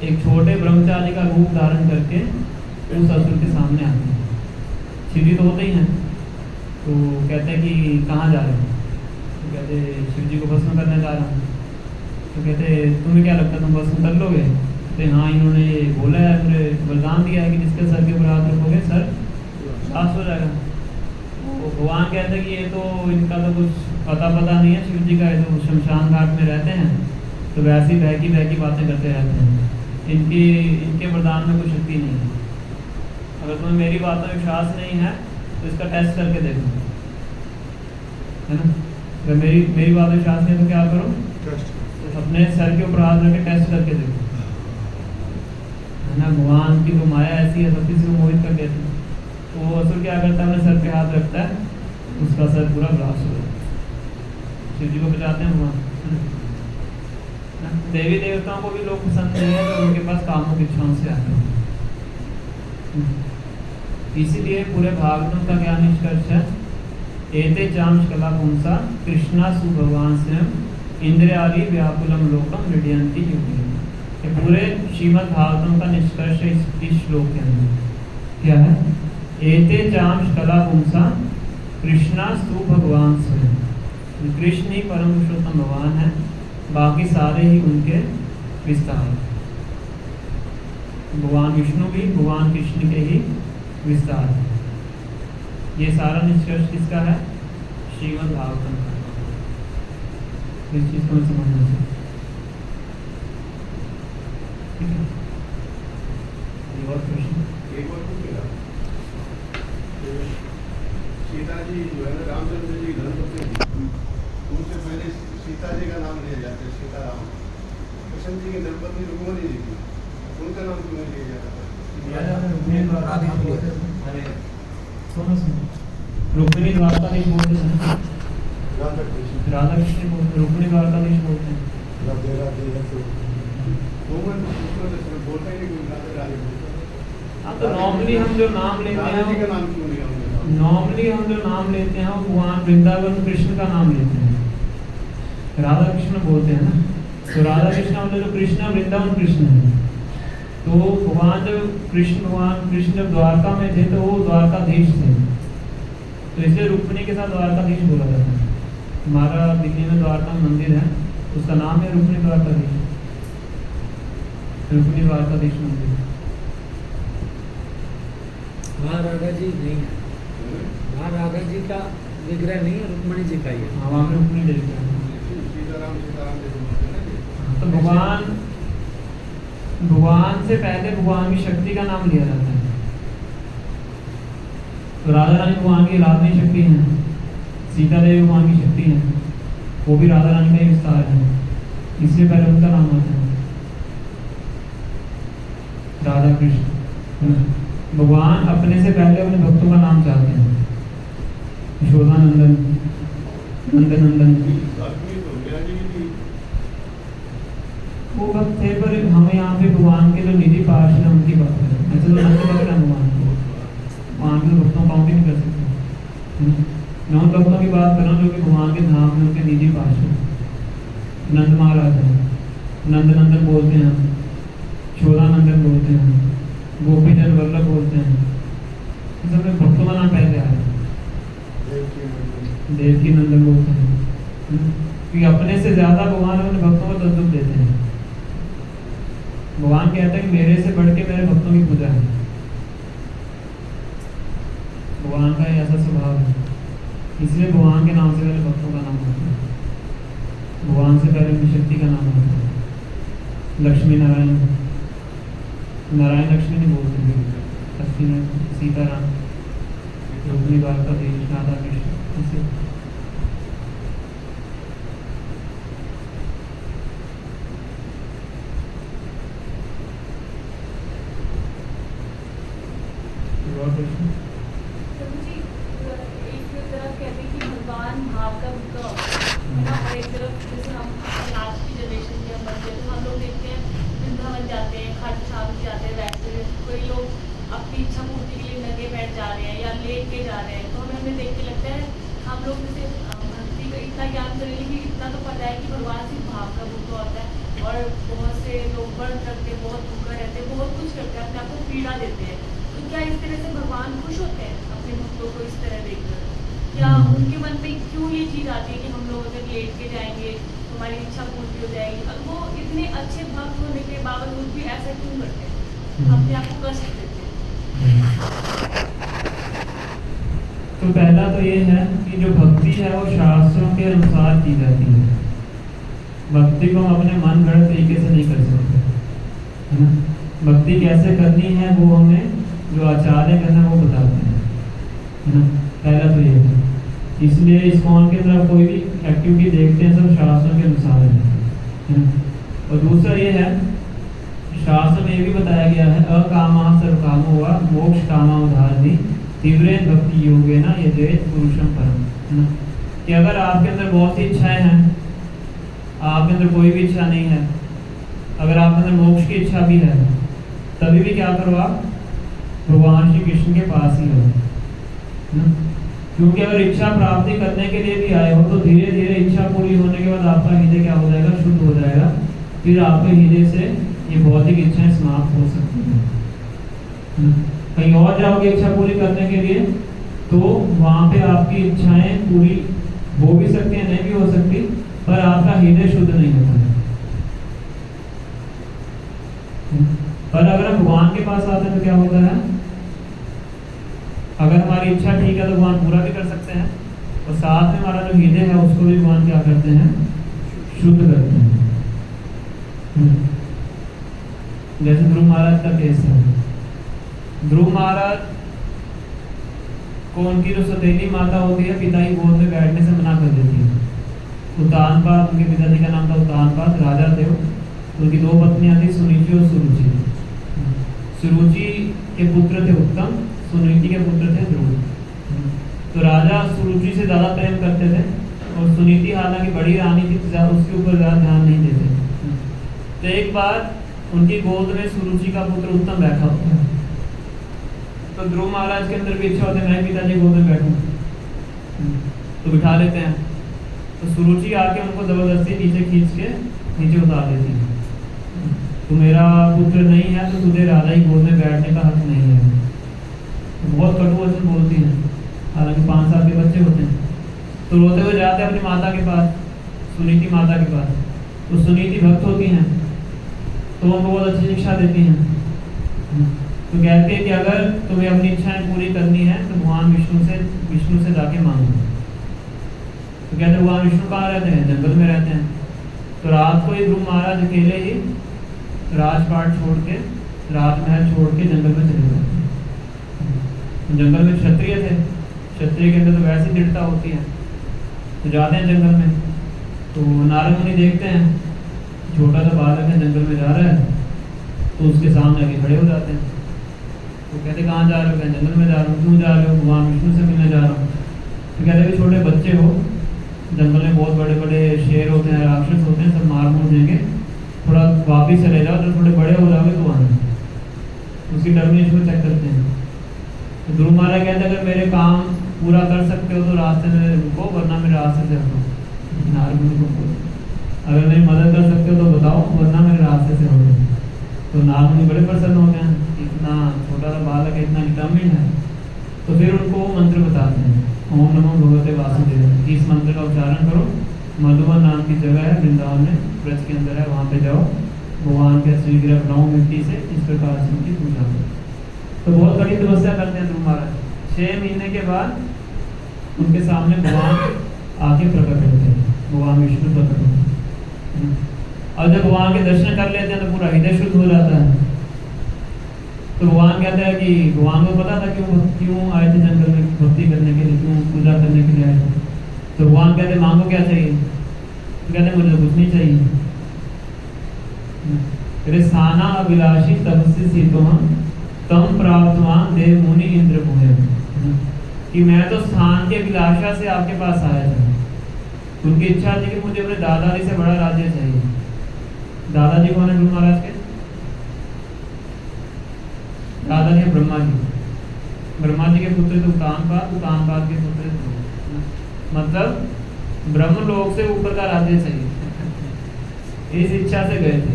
एक छोटे ब्रह्मचारी का रूप धारण करके उस असुर के सामने आते हैं। शिव जी तो होते ही हैं, तो कहते हैं कि कहाँ जा रहे हैं? तो कहते शिव जी को भस्म करने जा रहा हूँ। तो कहते तुम्हें क्या लगता है तुम भस्म कर लोगे? कहते हाँ, इन्होंने बोला है, मुझे वरदान दिया है कि जिसके सर के ऊपर हाथ रखोगे सर साफ हो जाएगा। तो भगवान कहते हैं कि ये तो इनका तो कुछ पता नहीं है शिव जी का, ये तो शमशान घाट में रहते हैं, तो वैसी बहकी बातें करते रहते हैं। इनके वरदान में कोई शक्ति नहीं है। अगर तुम्हें मेरी बात में विश्वास नहीं है तो इसका टेस्ट करके देखो, है ना। अगर मेरी बात में विश्वास नहीं है तो क्या करो? तो अपने सर के ऊपर हाथ रख के टेस्ट करके देखो, है ना। भगवान की तो माया ऐसी है, सब किसी को मोहित कर देती है। तो वो असुर क्या करता है? अपने सर पे हाथ रखता है, उसका सर पूरा ब्लास्ट हो जाता है। शिव जी को बचाते हैं भगवान। देवी देवताओं को भी लोग पसंद नहीं है, तो उनके पास कामों की इच्छाओं से आते हैं। इसीलिए पूरे भागवतम का क्या निष्कर्ष है? एते चांश कला पुंसा कृष्णा सु भगवान स्वयं इंद्रियादि व्याकुलम लोकम हृदयंती योगिनी। ये पूरे श्रीमद् भागवतम का निष्कर्ष है इस श्लोक के अंदर। क्या है? एते चांश कला पुंसा कृष्णा सु भगवान स्वयं। कृष्ण ही परम पुरुषोत्तम भगवान है, बाकी सारे ही उनके विस्तार। भगवान विष्णु भी भगवान कृष्ण के ही विस्तार। ये सारा निष्कर्ष किसका है? श्रीमद् भागवतम का। इस चीज को समझना चाहिए। ठीक है, ये और प्रश्न? एक और पूछेगा, सीता जी जो है ना, रामचंद्र जी धर्मपत्नी थी, उनसे पहले सीता जी का नाम लिया जाता है सीताराम। कृष्ण जी की धर्मपत्नी रुक्मिणी जी थी, उनका नाम क्यों नहीं लिया जाता? अरे सुनो रुक्मिणी द्वारकाधीश बोलते हैं, राधा कृष्ण बोलते, रुक्मिणी द्वारकाधीश बोलते हैं। हाँ, तो नॉर्मली हम जो नाम लेते हैं, नॉर्मली हम जो नाम लेते हैं वो भगवान वृंदावन कृष्ण का नाम लेते हैं, राधा कृष्ण बोलते हैं ना। तो राधा कृष्ण मतलब जो कृष्ण वृंदावन कृष्ण है। तो भगवान कृष्ण जब द्वारका में थे तो वो द्वारकाधीश थे, तो इसलिए रुक्मिणी के साथ द्वारकाधीश बोला जाता है। हमारा दिल्ली में द्वारका मंदिर है, उसका नाम है रुक्मिणी द्वारकाधीश, रुक्मिणी द्वारकाधीश मंदिर। वहाँ राधा जी नहीं है, वहाँ राधा जी का विग्रह नहीं है, रुक्मिणी जी का ही है। हाँ, वहाँ पे रुक्मिणी देवी का है। तो भगवान से पहले भगवान की शक्ति का नाम लिया जाता है। तो राधा रानी भगवान की आराधनीय शक्ति है, सीता देवी भगवान की शक्ति है, वो भी राधा रानी का ही विस्तार है, इसलिए पहले उनका नाम आता है राधा कृष्ण। भगवान अपने से पहले अपने भक्तों का नाम चाहते हैं, यशोदा नंदन, नंदन नंदन। वो भक्त थे, पर हम यहाँ पे भगवान के जो निधि पार्षद है उनकी बात करें। ऐसे तो नंद भक्त है भगवान को, वहाँ के भक्तों काउंट ही नहीं कर सकते। मैं उन भक्तों की बात कर रहा हूँ जो कि भगवान के धाम में उनके निधि पार्षद नंद महाराज हैं, नंद नंदन बोलते हैं, शोधा नंदन बोलते हैं, गोपीजन वल्लभ बोलते हैं। इस सब में भक्तों का नाम पहले आया, देवकी नंदन बोलते हैं, क्योंकि अपने से ज्यादा भगवान अपने भक्तों को दुख देते हैं। भगवान कहते हैं कि मेरे से बढ़ के मेरे भक्तों की पूजा है। भगवान का ऐसा स्वभाव है, इसलिए भगवान के नाम से पहले भक्तों का नाम आता है, भगवान से पहले उनकी शक्ति का नाम आता है। लक्ष्मी नारायण, नारायण लक्ष्मी नहीं बोलते थे, लक्ष्मी सीताराम, रुक्मिणी द्वारकाधीश, राधा कृष्ण, इसे एक तरफ कहते हैं कि भगवान भाव का भूखा है ना, और एक तरफ जैसे हम आज की जनरेशन के हम बच्चे तो हम लोग देखते हैं वृंदावन जाते हैं, खाटू श्याम जाते हैं, वैसे कोई लोग अपनी इच्छा पूर्ति के लिए नंगे बैठ जा रहे हैं या लेट के जा रहे हैं। तो हमें देख के लगता है हम लोग जैसे भक्ति का इतना ज्ञान करेंगे कि इतना तो पता है कि भगवान सिर्फ भाव का भूखा होता है, और बहुत से लोग व्रत रखते हैं, बहुत भूखा रहते हैं, बहुत कुछ करते हैं, अपने आप को पीड़ा देते हैं। तो क्या इस तरह से भगवान खुश होते हैं अपने भक्तों को इस तरह देखकर? क्या उनके मन पे क्यों ये चीज़ आती है कि हम लोग अगर लेट के जाएंगे तो हमारी इच्छा पूर्ति हो जाएगी? अब वो इतने अच्छे भक्त होने के बावजूद भी ऐसा क्यों करते हैं, अपने आप को कष्ट देते हैं? तो पहला तो ये है कि जो भक्ति है वो शास्त्रों के अनुसार की जाती है। भक्ति को हम अपने मन गढ़ तरीके से नहीं कर सकते, है ना। भक्ति कैसे करनी है वो हमें जो आचार्य कहना वो बताते हैं, है ना। पहला तो ये है, इसलिए इस्कॉन के अंदर कोई भी एक्टिविटी देखते हैं सब शास्त्रों के अनुसार है ना। और दूसरा ये है, शास्त्र में ये भी बताया गया है, अकामा सर्वकामो वा मोक्ष कामा उदाहरणी तीव्र भक्ति योगे ना ये जय पुरुषम परम, है ना। कि अगर आपके अंदर बहुत सी इच्छाएं हैं, आपके अंदर कोई भी इच्छा नहीं है, अगर आपके अंदर मोक्ष की इच्छा भी है, तभी भी क्या करो, आप भगवान श्री कृष्ण के पास ही हो। क्योंकि अगर इच्छा प्राप्ति करने के लिए भी आए हो तो धीरे धीरे इच्छा पूरी होने के बाद आपका हृदय क्या हो जाएगा, शुद्ध हो जाएगा। फिर आपके हृदय से ये भौतिक इच्छाएं समाप्त हो सकती हैं। कहीं और जाओगे इच्छा पूरी करने के लिए तो वहां पे आपकी इच्छाएं पूरी हो भी सकती हैं, नहीं भी हो सकती, पर आपका हृदय शुद्ध नहीं होता है। पर अगर हम भगवान के पास आते हैं तो क्या होता है, अगर हमारी इच्छा ठीक है तो भगवान पूरा भी कर सकते हैं, और साथ में हमारा जो हृदय है उसको भी भगवान क्या करते हैं, शुद्ध करते हैं। जैसे ध्रुव महाराज का केस है। ध्रुव महाराज को उनकी जो सौतेली माता होती है, पिता की गोद में बैठने से मना कर देती है। उत्तानपाद, उनके पिताजी का नाम था उत्तानपाद, राजा थे। उनकी दो पत्नियां थी, सुनीति और सुरुचि। सुरुचि के पुत्र थे उत्तम, सुनीति के पुत्र थे ध्रुव। तो राजा सुरुचि से ज्यादा प्रेम करते थे, और सुनीति हालांकि बड़ी रानी थी, उसके ऊपर ज्यादा ध्यान नहीं देते। तो एक बार उनकी गोद में सुरुचि का पुत्र उत्तम बैठा होता है, तो ध्रुव महाराज के अंदर भी इच्छा होती है मैं पिताजी गोद में बैठूं, तो बिठा लेते हैं। तो सुरुचि आके उनको जबरदस्ती नीचे खींच के नीचे उतार देती है। तो मेरा पुत्र नहीं है तो तुझे राजा की गोद में बैठने का हक नहीं है। तो बहुत कटु वचन बोलती हैं, हालांकि 5 साल के बच्चे होते हैं। तो रोते हुए जाते हैं अपनी माता के पास, सुनीति माता के पास। तो सुनीति भक्त होती हैं, तो उनको बहुत अच्छी शिक्षा देती हैं। तो कहते हैं कि अगर तुम्हें अपनी इच्छाएं पूरी करनी है तो भगवान विष्णु से जाके मांगो। तो कहते हैं भगवान विष्णु कहाँ रहते हैं, जंगल में रहते हैं। तो रात को ही ध्रुव महाराज अकेले ही राजपाट छोड़ के, राजमहल छोड़ के जंगल में चले जाते हैं। जंगल में क्षत्रिय थे, क्षत्रिय के अंदर तो वैसी दृढ़ता होती है। तो जाते हैं जंगल में, तो नारद मुनि देखते हैं छोटा सा बालक है जंगल में जा रहा है, तो उसके सामने आके खड़े हो जाते हैं। तो कहते कहाँ जा रहे हो, कहते जंगल में जा रहा हूँ। क्यों जा रहे हो, भगवान विष्णु से मिलने जा रहा हूँ। तो कहते भी छोटे बच्चे हो, जंगल में बहुत बड़े बड़े शेर होते हैं, राक्षस होते हैं, सब मार मुर देंगे, थोड़ा वापिस चले जाओ, जब थोड़े बड़े हो जाओगे तो आना। उसकी टर्मिनेशन को चेक करते हैं। तो ध्रुव महाराज कहते हैं अगर मेरे काम पूरा कर सकते हो तो रास्ते में रुको, वरना मेरे रास्ते से हटो। नारद मुनि को बोलो अगर मेरी मदद कर सकते हो तो बताओ, वरना मेरे रास्ते से हटो। तो नारद मुनि बड़े प्रसन्न होते हैं, इतना छोटा सा बालक है, इतना डिटर्मिन्ड है। तो फिर उनको मंत्र बताते हैं, ओम नमो भगवते वासुदेव। इस मंत्र का उच्चारण करो, मधुबन नाम की जगह है वृंदावन में, ब्रज के अंदर है, वहाँ पे जाओ, भगवान के श्री विग्रह बनाओ मिट्टी से, इस प्रकार से उनकी पूजा करो। तो बहुत बड़ी तपस्या करते हैं ध्रुव महाराज। 6 महीने के बाद उनके सामने भगवान आके प्रकट होते हैं, भगवान विष्णु प्रकट होते हैं। और जब भगवान के दर्शन कर लेते हैं तो पूरा हृदय शुद्ध हो जाता है। तो भगवान कहते हैं कि भगवान को पता था क्यों आए थे जंगल में भक्ति करने के लिए, क्यों पूजा करने के लिए आए थे। तो भगवान कहते मांगो क्या चाहिए। तो कहते मुझे कुछ नहीं चाहिए। स्थाना अभिलाषी तपस्वी सीतो तम प्राप्तवान देव मुनि इंद्र भूय। कि मैं तो स्थान के अभिलाषा से आपके पास आया था। उनकी इच्छा थी कि मुझे अपने दादाजी से बड़ा राज्य चाहिए। दादाजी कौन है ध्रुव महाराज के? दादाजी है ब्रह्मा जी। ब्रह्मा जी के पुत्र थे उत्तानपाद, उत्तानपाद के पुत्र थे, मतलब ब्रह्म लोक से ऊपर का राज्य चाहिए। इस इच्छा से गए थे।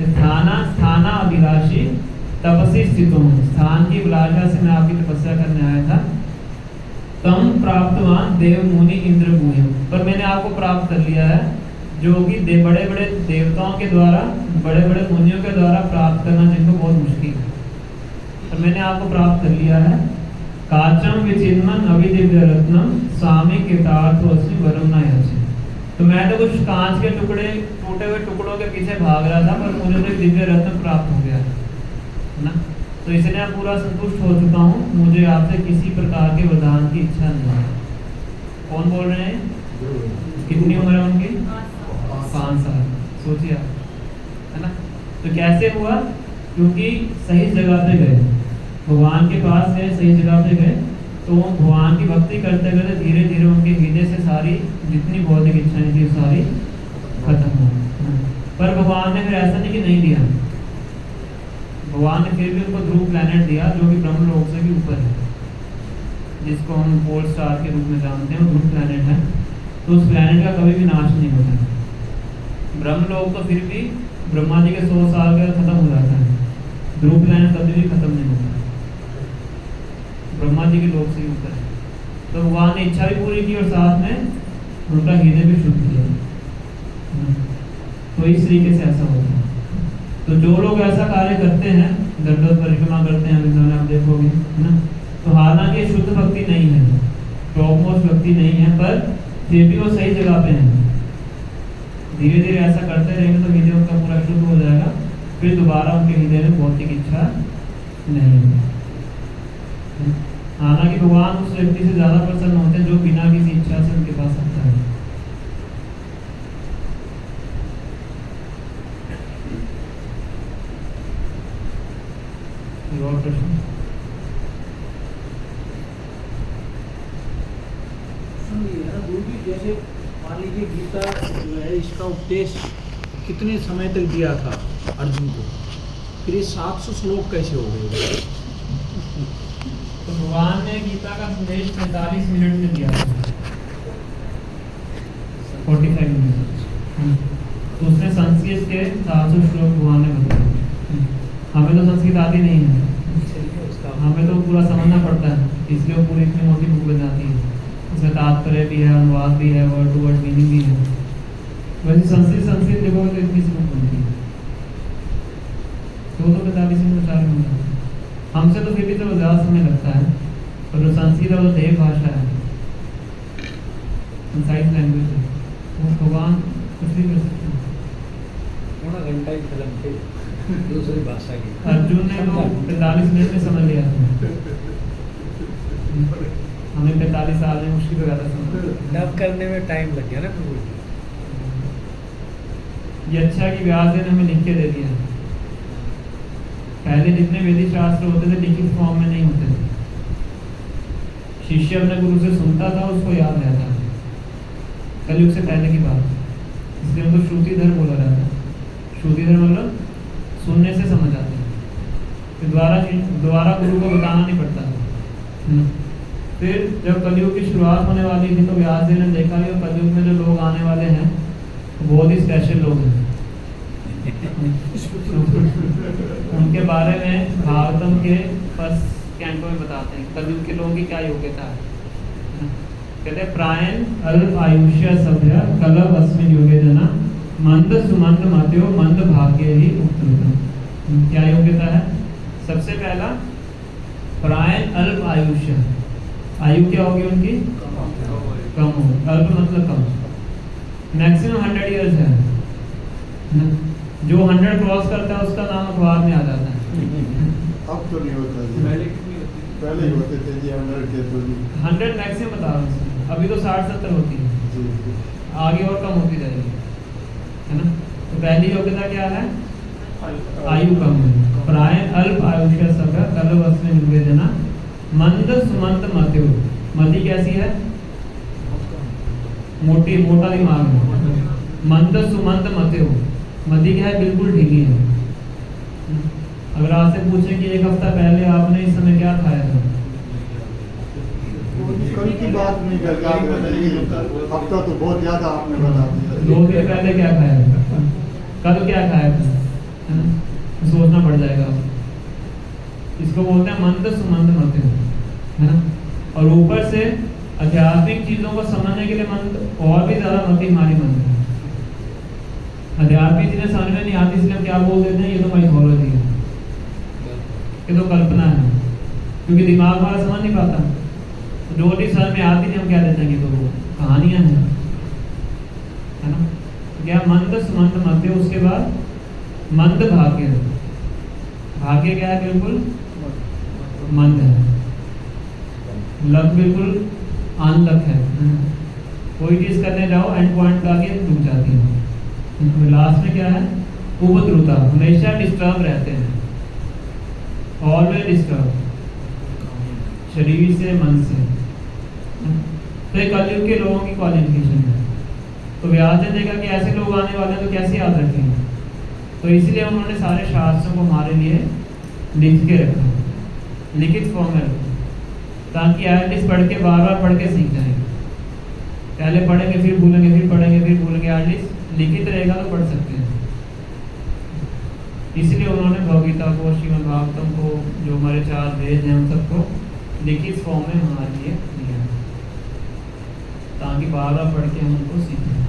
स्थाना अभिलाषी तपस्वी स्थित हूँ, स्थान की अभिलाषा से मैं आपकी तपस्या करने आया था। तम प्राप्तवान देव मुनि इंद्र भूय, पर मैंने आपको प्राप्त कर लिया है, जो कि बड़े बड़े देवताओं के द्वारा, बड़े बड़े मुनियों के द्वारा प्राप्त करना जिनको बहुत मुश्किल है, पर मैंने आपको प्राप्त कर लिया है। काचम विचिन्मन अविदिव्य रत्नम स्वामी कृतार्थ अस्मि वरम न याचे। तो मैं तो कुछ कांच के टुकड़े, टूटे हुए टुकड़ों के पीछे भाग रहा था, पर मुझे तो दिव्य रत्न प्राप्त हो गया है ना। तो इसलिए मैं पूरा संतुष्ट हो चुका हूँ, मुझे आपसे किसी प्रकार के वरदान की इच्छा नहीं है। कौन बोल रहे हैं? कितनी उम्र है उनकी? 5 साल। सोचिए आप, है ना। तो कैसे हुआ? क्योंकि सही जगह पे गए, भगवान के पास गए, सही जगह पे गए, तो भगवान की भक्ति करते करते धीरे धीरे उनके हृदय से सारी जितनी भौतिक इच्छाएं थी सारी खत्म हो। पर भगवान ने फिर ऐसा नहीं कि नहीं दिया, भगवान ने फिर भी उनको ध्रुव प्लैनेट दिया जो कि ब्रह्मलोक से भी ऊपर है, जिसको हम पोल स्टार के रूप में जानते हैं, वो ध्रुव प्लैनेट है। तो उस प्लैनेट का कभी भी नाश नहीं होता है। ब्रह्मलोक तो फिर भी ब्रह्मा जी के 100 साल के खत्म हो जाता है, ध्रुव प्लैनेट कभी भी खत्म नहीं होता, ब्रह्मा जी के लोक से ही ऊपर है। तो भगवान ने इच्छा भी पूरी की और साथ में उनका हृदय भी शुद्ध किया। तो इस तरीके से ऐसा होता है। तो जो लोग ऐसा कार्य करते हैं, दंडोत परिक्रमा करते हैं, वृंदावन आप देखोगे, है ना, तो हालांकि शुद्ध भक्ति नहीं है, टॉप मोस्ट भक्ति नहीं है, पर फिर भी वो सही जगह पे हैं। धीरे धीरे ऐसा करते रहेंगे तो हृदय उनका पूरा शुद्ध हो जाएगा, फिर दोबारा उनके हृदय में भौतिक इच्छा नहीं होगी। हालांकि भगवान उस व्यक्ति से ज्यादा प्रसन्न होते हैं जो बिना किसी इच्छा से उनके पास आता है। और प्रश्न? जैसे मान लीजिए गीता जो है इसका उपदेश कितने समय तक दिया था अर्जुन को, फिर ये 700 श्लोक कैसे हो गए? तो भगवान ने गीता का संदेश 45 मिनट में दिया था, 45 मिनट। तो उसमें संस्कृत के 700 श्लोक भगवान ने बताए। हमें तो संस्कृत आती नहीं है, हमें तो पूरा समझना पड़ता है, इसलिए वो पूरी इतनी मोटी बुक बन जाती है। इसमें तात्पर्य भी है, अनुवाद भी है, वर्ड टू वर्ड मीनिंग भी है। वैसे संस्कृत लिखोगे तो इतनी सी बुक बनती है, तो 45 मिनट 4 मिनट। हमसे तो फिर भी तो ज़्यादा समय लगता है, पर जो संस्कृत है वो देव भाषा है, कंसाइज लैंग्वेज है, वो भगवान कुछ भी कर सकते हैं। थोड़ा घंटा ही फिल्म थे दूसरी भाषा की। अर्जुन ने तो 45 मिनट में समझ लिया था, हमें 45 साल में मुश्किल हो जाता समझ। डब करने में टाइम लग गया ना प्रभु। ये अच्छा कि व्यास जी ने हमें लिख के दे दिया। पहले जितने वेदिक शास्त्र होते थे लिखित फॉर्म में नहीं होते थे, शिष्य अपने गुरु से सुनता था, उसको याद रहता था। कलयुग से पहले की बात, इसलिए उनको श्रुतिधर बोला जाता है। श्रुतिधर मतलब सुनने से समझ आते हैं, फिर दोबारा गुरु को बताना नहीं पड़ता। फिर जब कलयुग की शुरुआत होने वाली थी तो व्यास जी ने देखा कि कलयुग में जो लोग आने वाले हैं बहुत ही स्पेशल लोग हैं। उनके बारे में भागवतम के फर्स्ट कैंटो में बताते हैं कलयुग के लोगों की क्या योग्यता है। कहते हैं प्रायण अल्प आयुष्य सभ्य कलव अस्मिन योगे जना मंद सुमंद मत्यो मंद भाग्य ही उक्तम। क्या योग्यता है? सबसे पहला प्रायण अल्प आयुष्य, आयु क्या होगी उनकी? कम हो। अल्प मतलब कम, मैक्सिमम 100 ईयर्स है। जो 100 क्रॉस करता है उसका नाम अखबार में आ जाता है। अब तो नहीं होता जी, पहले ही होते थे जी 100 के तो जी 100 मैक्सिमम बता रहा हूँ, अभी तो 60-70 होती है जी, आगे और कम होती जाएगी, है ना। तो पहली योग्यता क्या है? आयु कम है। प्रायण अल्प आयुष्य सभ्य कलव अस्मिन युगे जना मंद सुमंद मत्यो। मति कैसी है? मोटी, मोटा दिमाग है। मंद सुमंद मत्यो, मति क्या है? बिल्कुल ढीली है। अगर आपसे पूछें कि एक हफ्ता पहले आपने इस समय क्या खाया था, कल की बात नहीं कर याद रहता, लेकिन हफ्ता तो बहुत ज्यादा आपने बता दिया। 2 दिन पहले क्या खाया था, कल क्या खाया था, है ना, सोचना पड़ जाएगा। इसको बोलते हैं मंद सुमंद मत्यो, है ना। और ऊपर से आध्यात्मिक चीजों को समझने के लिए मंद और भी ज्यादा मति हमारी मंद है। आध्यात्मिक चीजें समझ में नहीं आती इसलिए हम क्या बोल देते हैं, ये तो माइथोलॉजी है, ये तो कल्पना है, क्योंकि दिमाग हमारा समझ नहीं पाता। जो चीज समझ में आती नहीं हम क्या देते हैं कि तो वो कहानियां हैं, है ना। क्या मंद सुमंद मत्यो, उसके बाद मंद भाग्य। भाग्य क्या है? बिल्कुल मंद है, लक बिल्कुल अनलक है। कोई चीज करने जाओ एंड पॉइंट आके रुक जाती है। लास्ट में क्या है? उपद्रुता, हमेशा डिस्टर्ब रहते हैं, ऑलवेज डिस्टर्ब, शरीर से मन से। तो ये कलयुग के लोगों की क्वालिफिकेशन है। तो व्यास ने देखा कि ऐसे लोग आने वाले हैं तो कैसे याद रखेंगे, तो इसलिए उन्होंने सारे शास्त्रों को हमारे लिए लिख के रखा, लिखित फॉर्म में रखा, ताकि एटलीस्ट पढ़ के बार बार पढ़ के सीख जाएंगे। पहले पढ़ेंगे फिर भूलेंगे, फिर पढ़ेंगे फिर भूलेंगे, एटलीस्ट लिखित रहेगा तो पढ़ सकते हैं। इसलिए उन्होंने भगवगीता को, श्रीमद् भागवतम को, जो हमारे 4 वेद हैं उन सबको लिखित फॉर्म में हमारे लिए दिया, ताकि बार बार पढ़ के हम उनको सीखें।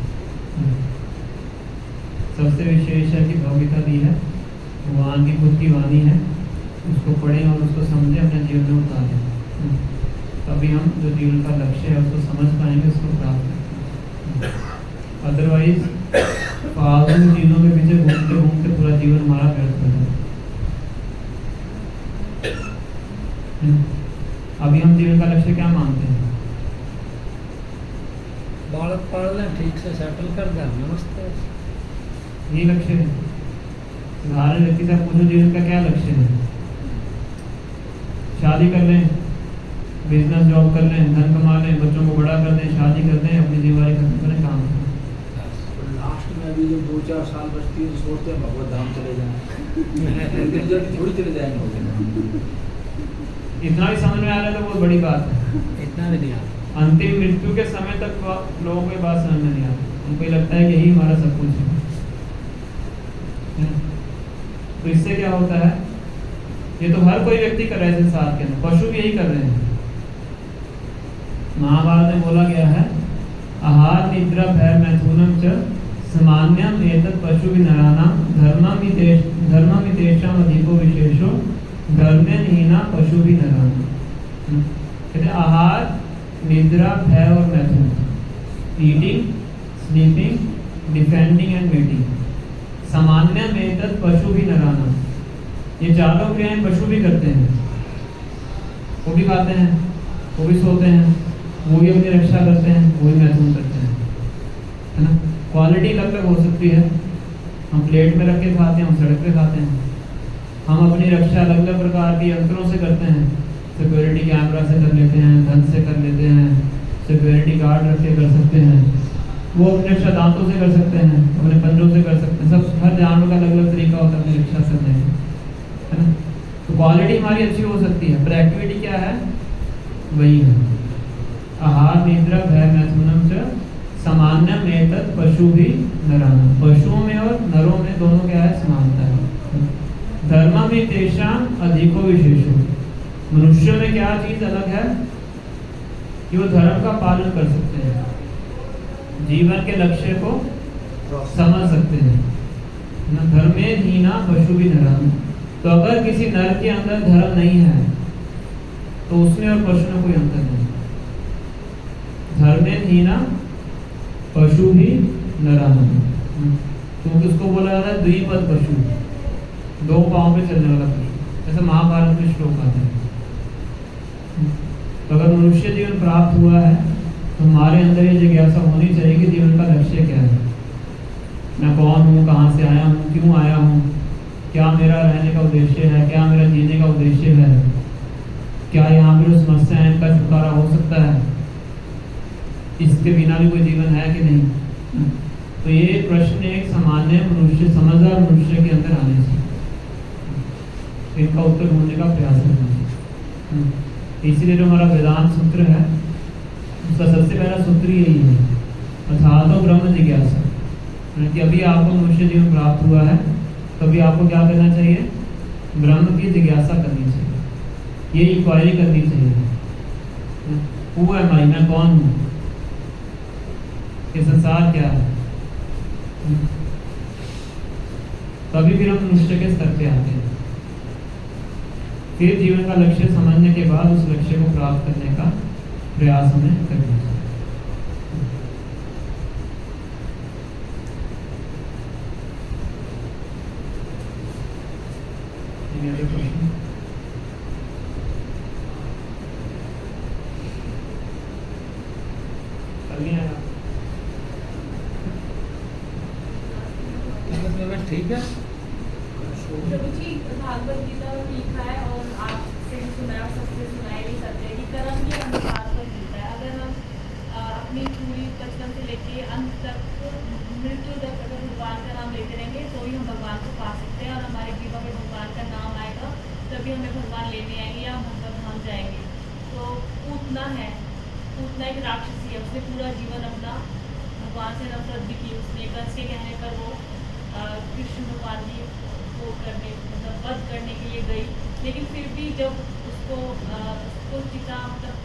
सबसे विशेष है कि भगवगीता दी है, भगवान की खुद की वाणी है, उसको पढ़ें और उसको समझें, अपने जीवन में उतारें, तभी हम जो जीवन का लक्ष्य है उसको समझ पाएंगे, उसको प्राप्त करेंगे। अदरवाइज फालतू चीज़ों के पीछे घूमते घूमते पूरा जीवन हमारा व्यर्थ हो जाए। अभी हम जीवन का लक्ष्य क्या मानते हैं? बालक पढ़ लें, ठीक से सेटल कर दें, नमस्ते, ये लक्ष्य है। साधारण व्यक्ति से पूछो जीवन का क्या लक्ष्य है? शादी कर लें, बिजनेस जॉब कर लें, धन कमा लें, बच्चों को बड़ा कर दें, शादी कर दें, अपनी जिम्मेदारी खत्म करें, काम करें। लास्ट में अभी जो 2-4 साल बचती है तो सोचते हैं भगवत धाम चले जाएं। जल्दी थोड़ी चले जाएंगे। इतना भी समझ में आ रहा है तो बहुत बड़ी बात है। इतना भी नहीं आता। अंतिम मृत्यु के समय तक लोगों को ये बात समझ में नहीं आती, उनको लगता है कि यही हमारा सब कुछ है। तो इससे क्या होता है, ये तो हर कोई व्यक्ति कर रहा है संसार के अंदर, पशु भी यही कर रहे हैं। महाभारत में बोला गया है, आहार निद्रा भय मैथुनम च सामान्यम एतत् पशु विनराणाम धर्मम तेषाम अधिको विशेषो धर्मेन हीना पशु विनराणाम। कहते आहार, निद्रा, भय और मैथुन, eating, sleeping, defending and mating, सामान्यम एतत् पशु विनराणाम, ये चारों क्रियाएं पशु भी करते हैं। वो भी खाते हैं, वो भी सोते हैं, वो भी अपनी रक्षा करते हैं, वो भी मैथुन करते हैं, है ना। क्वालिटी अलग अलग हो सकती है, हम प्लेट में रख के खाते हैं, हम सड़क पे खाते हैं। हम अपनी रक्षा अलग अलग प्रकार की यंत्रों से करते हैं, सिक्योरिटी कैमरा से कर लेते हैं, धन से कर लेते हैं, सिक्योरिटी गार्ड रख के कर सकते हैं, वो अपनी रक्षा दांतों से कर सकते हैं, अपने पंजों से कर सकते हैं। सब हर जानवर का अलग अलग तरीका होता है अपनी रक्षा करने का, है ना। तो क्वालिटी हमारी अच्छी हो सकती है, पर एक्टिविटी क्या है, वही है। आहार निद्रा भय मैथुनम च सामान्यम एतत् पशु भी नराणाम, पशुओं में और नरों में दोनों क्या है, समानता है। धर्म भी तेषाम अधिको विशेषो, मनुष्यों में क्या चीज अलग है कि वो धर्म का पालन कर सकते हैं, जीवन के लक्ष्य को समझ सकते हैं ना। धर्मे हीना पशु भी नराणाम, तो अगर किसी नर के अंदर धर्म नहीं है तो उसमें और पशु में कोई अंतर नहीं। धर्मे हीना पशु भी नराणाम, तो किसको बोला जाता है, द्विपद पशु, 2 पांव पे चलने वाला पशु, जैसे महाभारत में श्लोक आते हैं। तो अगर मनुष्य जीवन प्राप्त हुआ है तो हमारे अंदर ये जिज्ञासा होनी चाहिए कि जीवन का लक्ष्य क्या है, मैं कौन हूँ, कहाँ से आया हूँ, क्यों आया हूँ, क्या मेरा रहने का उद्देश्य है, क्या मेरा जीने का उद्देश्य है, क्या यहाँ पर जो समस्या है इनका छुटकारा हो सकता है, इसके बिना भी कोई जीवन है कि नहीं। तो ये प्रश्न एक सामान्य मनुष्य, समझदार मनुष्य के अंदर आने चाहिए, इनका उत्तर ढूंढने का प्रयास करना चाहिए। इसलिए जो हमारा वेदांत सूत्र है उसका सबसे पहला सूत्र यही है, अर्थात ब्रह्म जिज्ञासा, कि अभी आपको मनुष्य जीवन प्राप्त हुआ है तभी आपको क्या करना चाहिए, ब्रह्म की जिज्ञासा करनी चाहिए, ये इंक्वायरी करनी चाहिए। हु एम आई, मैं कौन हूँ, ये संसार क्या है, तभी फिर हम मनुष्य के स्तर पे आते हैं। फिर जीवन का लक्ष्य समझने के बाद उस लक्ष्य को प्राप्त करने का प्रयास हमें करना चाहिए। ठीक है, प्रभु जी भागवत गीता में लिखा है और आपसे सुना है और सबसे सुना है, सत्य है कि कर्म के अनुसार पर मिलता है। अगर हम अपनी पूरी बचपन से लेके अंत तक जब भी हमें भगवान लेने आएंगे या भगवान धाम जाएंगे, तो पूतना है, पूतना एक राक्षसी है, उसने पूरा जीवन अपना भगवान से नफरत भी की। उसने कंस के कहने पर वो कृष्ण भगवान की वो करने मतलब वध करने के लिए गई, लेकिन फिर भी जब उसको चिता मतलब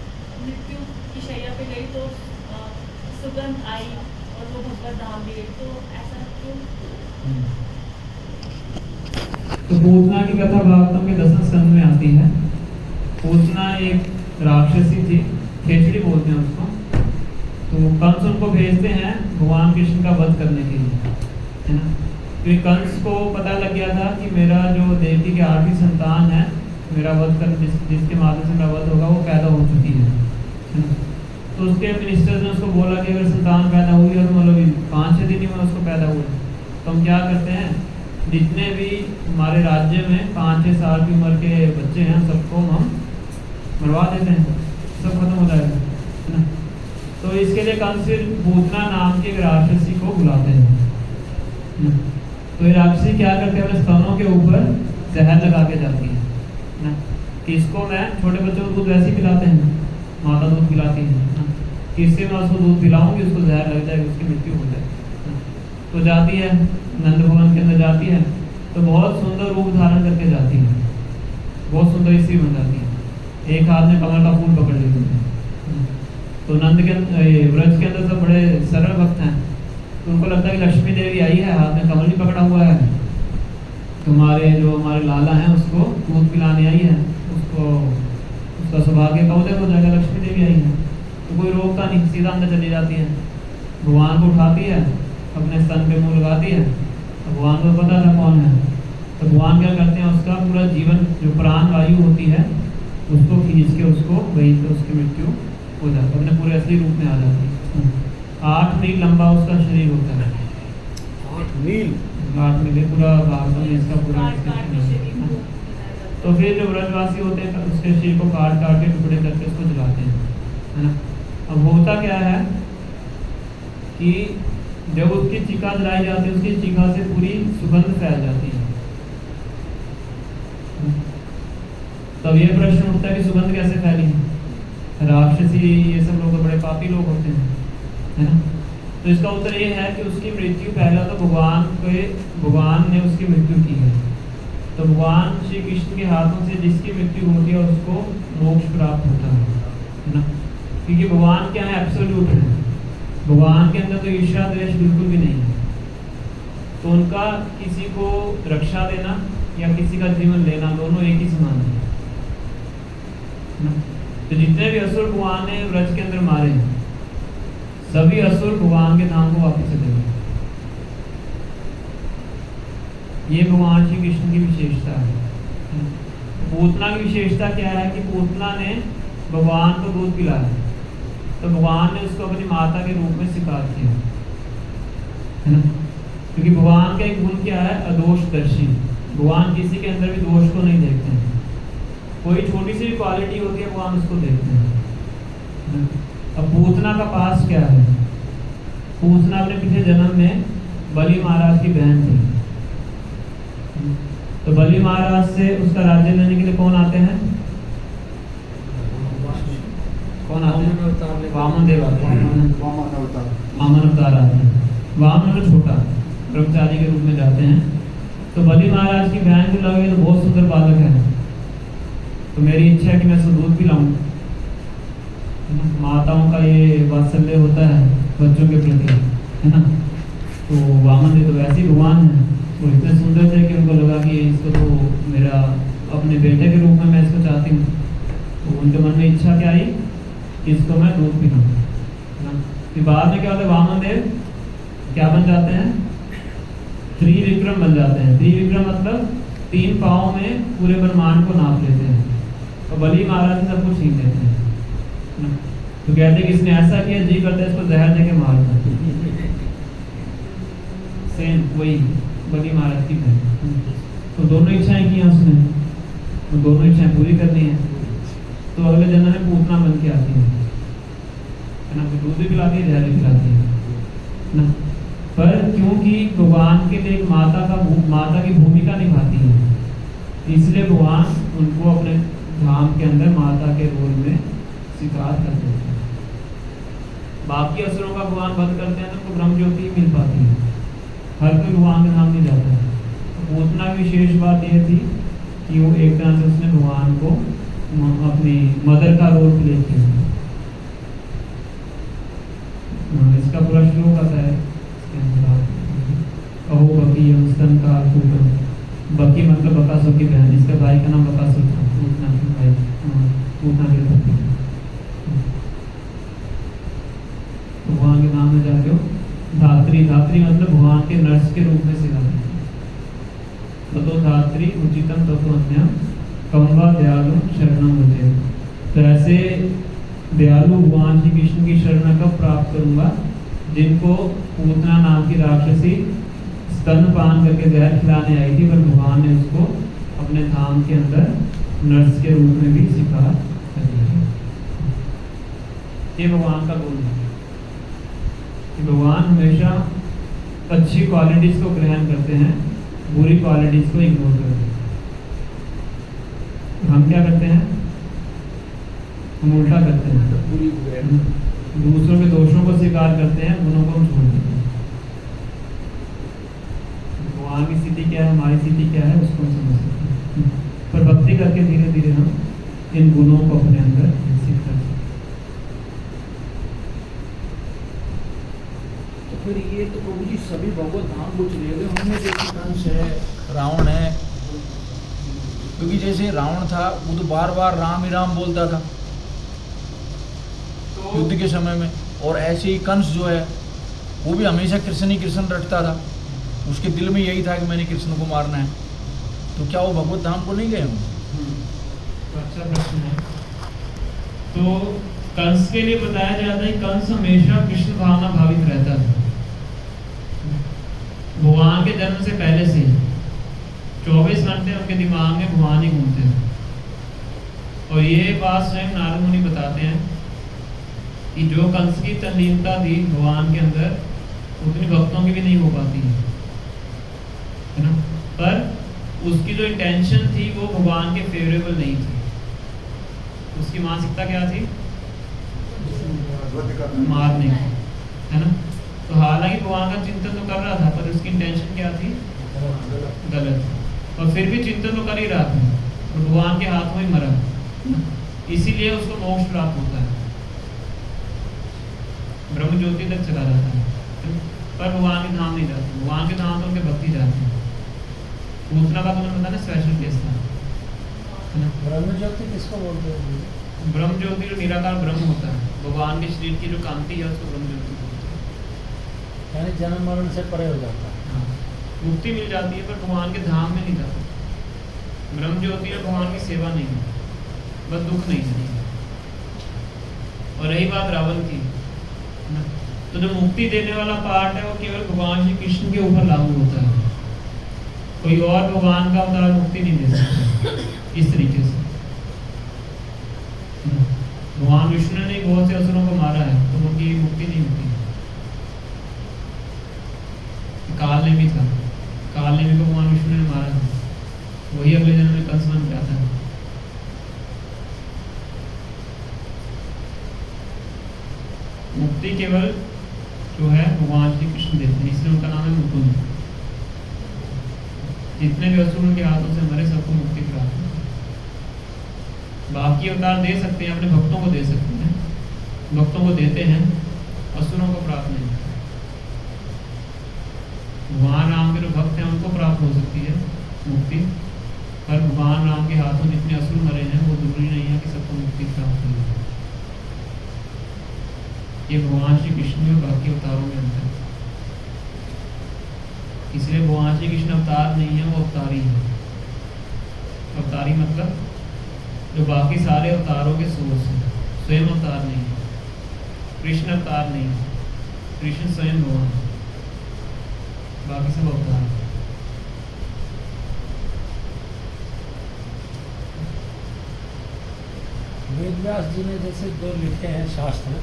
मृत्यु की शैया पे गई तो सुगंध आई और वो भगवत धाम भी गई। तो ऐसा क्यों? तो पूतना की कथा भागवतम के 10वें स्कंद में आती है। पूतना एक राक्षसी थी, खेचड़ी बोलते हैं उसको। तो कंस उनको भेजते हैं भगवान कृष्ण का वध करने के लिए, है ना। क्योंकि कंस को पता लग गया था कि मेरा जो देवकी की 8वीं संतान है, मेरा वध कर जिसके माध्यम से मेरा वध होगा वो पैदा हो चुकी है ना। तो उसके मिनिस्टर्स ने उसको बोला कि अगर संतान पैदा हुई और मतलब 5-6 दिन ही में उसको पैदा हुआ, तो हम क्या करते हैं, जितने भी हमारे राज्य में 5-6 साल की उम्र के बच्चे हैं सबको हम मरवा देते हैं, सब खत्म हो जाएगा, है ना। तो इसके लिए कंस पूतना नाम की एक राक्षसी को बुलाते हैं। तो ये राक्षसी क्या करते हैं, अपने स्तनों के ऊपर जहर लगा के जाती है ना, कि इसको मैं छोटे बच्चों को दूध वैसे ही पिलाते हैं, माता दूध पिलाती है ना, कि इससे मैं उसको दूध पिलाऊंगी, उसको जहर लग जाएगी, उसकी मृत्यु हो जाएगी। तो जाती है नंद भवन के अंदर जाती है, तो बहुत सुंदर रूप धारण करके जाती है, बहुत सुंदर स्त्री बन जाती है, एक हाथ में कमल का फूल पकड़ लेती है। तो नंद के व्रज के अंदर सब बड़े सरल भक्त हैं, तो उनको लगता है कि लक्ष्मी देवी आई है, हाथ में कमल भी पकड़ा हुआ है, तुम्हारे जो हमारे लाला हैं उसको दूध पिलाने आई है, उसको उसका सौभाग्य का उदय हो जाएगा, लक्ष्मी देवी आई है। तो कोई रोकता नहीं, सीधा अंदर चली जाती है, भगवान को उठाती है, अपने स्तन पे मुंह लगाती है। तो भगवान को पता था कौन है, तो भगवान क्या करते हैं, उसका पूरा जीवन जो प्राण वायु होती है उसको खींच के उसको वहीं पे उसकी मृत्यु हो जाती है, अपने पूरे असली रूप में आ जाती है। 8 मील लंबा उसका शरीर होता है, 8 मील पूरा भागवत में इसका पूरा तो फिर जो व्रजवासी होते हैं उसके शरीर को काट काट के टुकड़े करके उसको जलाते हैं, है ना। अब होता क्या है कि जब उसकी चिका जलाई जाती है, उसकी चिका से पूरी सुगंध फैल जाती है। तब ये प्रश्न उठता है कि सुगंध कैसे फैली, राक्षसी ये सब लोग तो बड़े पापी लोग होते हैं, है ना। तो इसका उत्तर ये है कि उसकी मृत्यु पहला तो भगवान ने उसकी मृत्यु की है। तो भगवान श्री कृष्ण के हाथों से जिसकी मृत्यु होती है उसको मोक्ष प्राप्त होता है ना, क्योंकि भगवान क्या है, एब्सोल्यूट है, भगवान के अंदर तो ईर्ष्या द्वेष बिल्कुल भी नहीं है। तो उनका किसी को रक्षा देना या किसी का जीवन लेना दोनों एक ही समान है ना। तो जितने भी असुर भगवान ने व्रज के अंदर मारे हैं, सभी असुर भगवान के धाम को वापस चले गए। ये भगवान श्री कृष्ण की विशेषता है। पूतना की विशेषता क्या है कि पूतना ने भगवान को दूध पिलाया, तो भगवान ने उसको अपनी माता के रूप में स्वीकार किया, है ना। क्योंकि भगवान का एक गुण क्या है, अदोषदर्शी। भगवान किसी के अंदर भी दोष को नहीं देखते हैं, कोई छोटी सी भी क्वालिटी होती है भगवान उसको देखते हैं। अब पूतना का पास क्या है, पूतना अपने पिछले जन्म में बलि महाराज की बहन थी। तो बलि महाराज से उसका राज्य लेने के लिए कौन आते हैं, कौन आते हैं, वामन देव आते हैं, वामन अवतार आते हैं। वामन मतलब छोटा ब्रह्मचारी के रूप में जाते हैं। तो बलि महाराज की बहन को लगे तो बहुत सुंदर बालक है, तो मेरी इच्छा है कि मैं उसको दूध पिलाऊं। माताओं का ये वात्सल्य होता है बच्चों के प्रति, है ना। तो वामन देव तो वैसे ही भगवान है, वो इतने सुंदर थे कि उनको लगा कि इसको तो मेरा अपने बेटे के रूप में मैं इसको चाहती हूँ। तो उनके मन में इच्छा क्या आई कि इसको मैं दूध पिलाऊं, है ना। फिर बाद में क्या होता है, वामन देव क्या बन जाते हैं, त्रिविक्रम बन जाते हैं। त्रिविक्रम मतलब 3 पाँव में पूरे ब्रह्मांड को नाप लेते हैं, और बलि महाराज से सब कुछ छीन लेते हैं। तो कहते हैं कि इसने ऐसा किया, जी करते हैं इसको जहर देके मार दो। सेम वही बलि महाराज की बहन। तो दोनों इच्छाएं की उसने, तो दोनों इच्छाएं पूरी करनी है। तो अगले जन्म में पूतना बन के आती है ना, दूध भी पिलाती है, जहर भी पिलाती है ना। पर क्योंकि भगवान के लिए एक माता की भूमिका निभाती है, इसलिए भगवान उनको अपने धाम के अंदर माता के रोल में स्वीकार कर देते हैं। बाकी असुरों का भगवान वध करते हैं तो उनको ब्रह्म ज्योति ही मिल पाती है, हर कोई भगवान के नाम नहीं जाता है। तो उतना विशेष बात यह थी कि वो एक तरह से उसने भगवान को अपनी मदर का रोल प्ले किया। इसका पूरा श्लोक आता है इसके अंदर, अहो बकी स्तन का पूतम, बकी मतलब बकासुर की बहन, इसका भाई का नाम बकासुर था, पूतना के भाई, पूतना के पति। भगवान के नाम में जाके धात्री, धात्री मतलब भगवान के नर्स के रूप में सिखाते हैं। ततो धात्री उचितम ततो अन्यम कम्बा दयालु शरणम मुझे। तो ऐसे दयालु भगवान श्री कृष्ण की शरण कब प्राप्त करूंगा, जिनको पूतना नाम की राक्षसी स्तनपान करके जहर खिलाने आई थी, पर भगवान ने उसको अपने धाम के अंदर नर्स के रूप में भी स्वीकार कर लिया। ये भगवान का गुण है कि भगवान हमेशा अच्छी क्वालिटीज को ग्रहण करते हैं, बुरी क्वालिटीज को इग्नोर करते हैं। हम क्या करते हैं, हम उल्टा करते हैं, दूसरों के दोषों को स्वीकार करते हैं, गुणों को हम छोड़ देते हैं। भगवान की स्थिति क्या है, हमारी स्थिति क्या है, उसको हम समझ सकते हैं। पर भक्ति करके धीरे धीरे हम इन गुणों को अपने अंदर विकसित करते हैं। तो फिर ये तो प्रभु जी सभी भगवत धाम को चले गए, उनमें जैसे कंस है, रावण है, क्योंकि जैसे रावण था वो तो बार बार राम ही राम बोलता था युद्ध के समय में, और ऐसे ही कंस जो है वो भी हमेशा कृष्ण ही कृष्ण रटता था, उसके दिल में यही था कि मैंने कृष्ण को मारना है। तो क्या वो भगवत धाम को नहीं गए होंगे? तो अच्छा प्रश्न है। तो कंस के लिए बताया जाता है, कंस हमेशा कृष्ण भावना भावित रहता था, भगवान के जन्म से पहले से 24 घंटे उनके दिमाग में भगवान ही घूमते थे। और ये बात स्वयं नारद मुनि बताते हैं कि जो कंस की तल्लीनता थी भगवान के अंदर, उतनी भक्तों की भी नहीं हो पाती है ना। पर उसकी जो इंटेंशन थी वो भगवान के फेवरेबल नहीं थी। उसकी मानसिकता क्या थी, मारने की, है ना। तो हालांकि भगवान का चिंतन तो कर रहा था, पर उसकी इंटेंशन क्या थी, गलत। और फिर भी चिंतन तो कर ही रहा था, और भगवान के हाथ में ही मरा, इसीलिए उसको मोक्ष प्राप्त होता है, ब्रह्म ज्योति तक चला जाता है। पर भगवान के धाम नहीं जाते, भगवान के धाम तो उनके भक्ति जाते हैं। पूतना का तुमने पता ना स्पेशल केस था, है ना। ब्रह्म ज्योति किसको बोलते हैं? ब्रह्म ज्योति जो निराकार ब्रह्म होता है, भगवान के शरीर की जो कांति है उसको ब्रह्म ज्योति बोलते हैं। यानी जन्म मरण से परे हो जाता है। हाँ, मुक्ति मिल जाती है, पर भगवान के धाम में नहीं जाता। ब्रह्म ज्योति में भगवान की सेवा नहीं है, बस दुख नहीं है। और रही बात रावण की, तो जो मुक्ति देने वाला पार्ट है वो केवल भगवान श्री कृष्ण के ऊपर लागू होता है, कोई और भगवान का अवतार मुक्ति नहीं दे सकता इस तरीके से। भगवान विष्णु ने बहुत से असुरों को मारा है, तो उनकी मुक्ति नहीं होती। काल ने भी था, काल ने भी भगवान विष्णु ने मारा था, वही अगले जन्म में कंस बन जाता है। मुक्ति केवल जो है भगवान श्री कृष्ण देते हैं, इसलिए उनका नाम है मुकुंद। जितने भी असुर उनके हाथों से मरे सबको मुक्ति प्राप्त है। बाकी अवतार दे सकते हैं, अपने भक्तों को दे सकते हैं, भक्तों को देते हैं, असुरों को प्राप्त नहीं। भगवान राम के जो भक्त हैं उनको प्राप्त हो सकती है मुक्ति, पर भगवान राम के हाथों जितने असुर मरे हैं वो जरूरी नहीं है कि सबको मुक्ति प्राप्त हो। ये भगवान श्री कृष्ण और बाकी अवतारों में अंतर है। इसलिए भगवान श्री कृष्ण अवतार नहीं है, वो अवतारी है। अवतारी मतलब जो बाकी सारे अवतारों के सोर्स हैं, स्वयं अवतार नहीं है। कृष्ण अवतार नहीं है, कृष्ण स्वयं भगवान है, बाकी सब अवतार है। वेद व्यास जी ने जैसे जो लिखे हैं शास्त्र,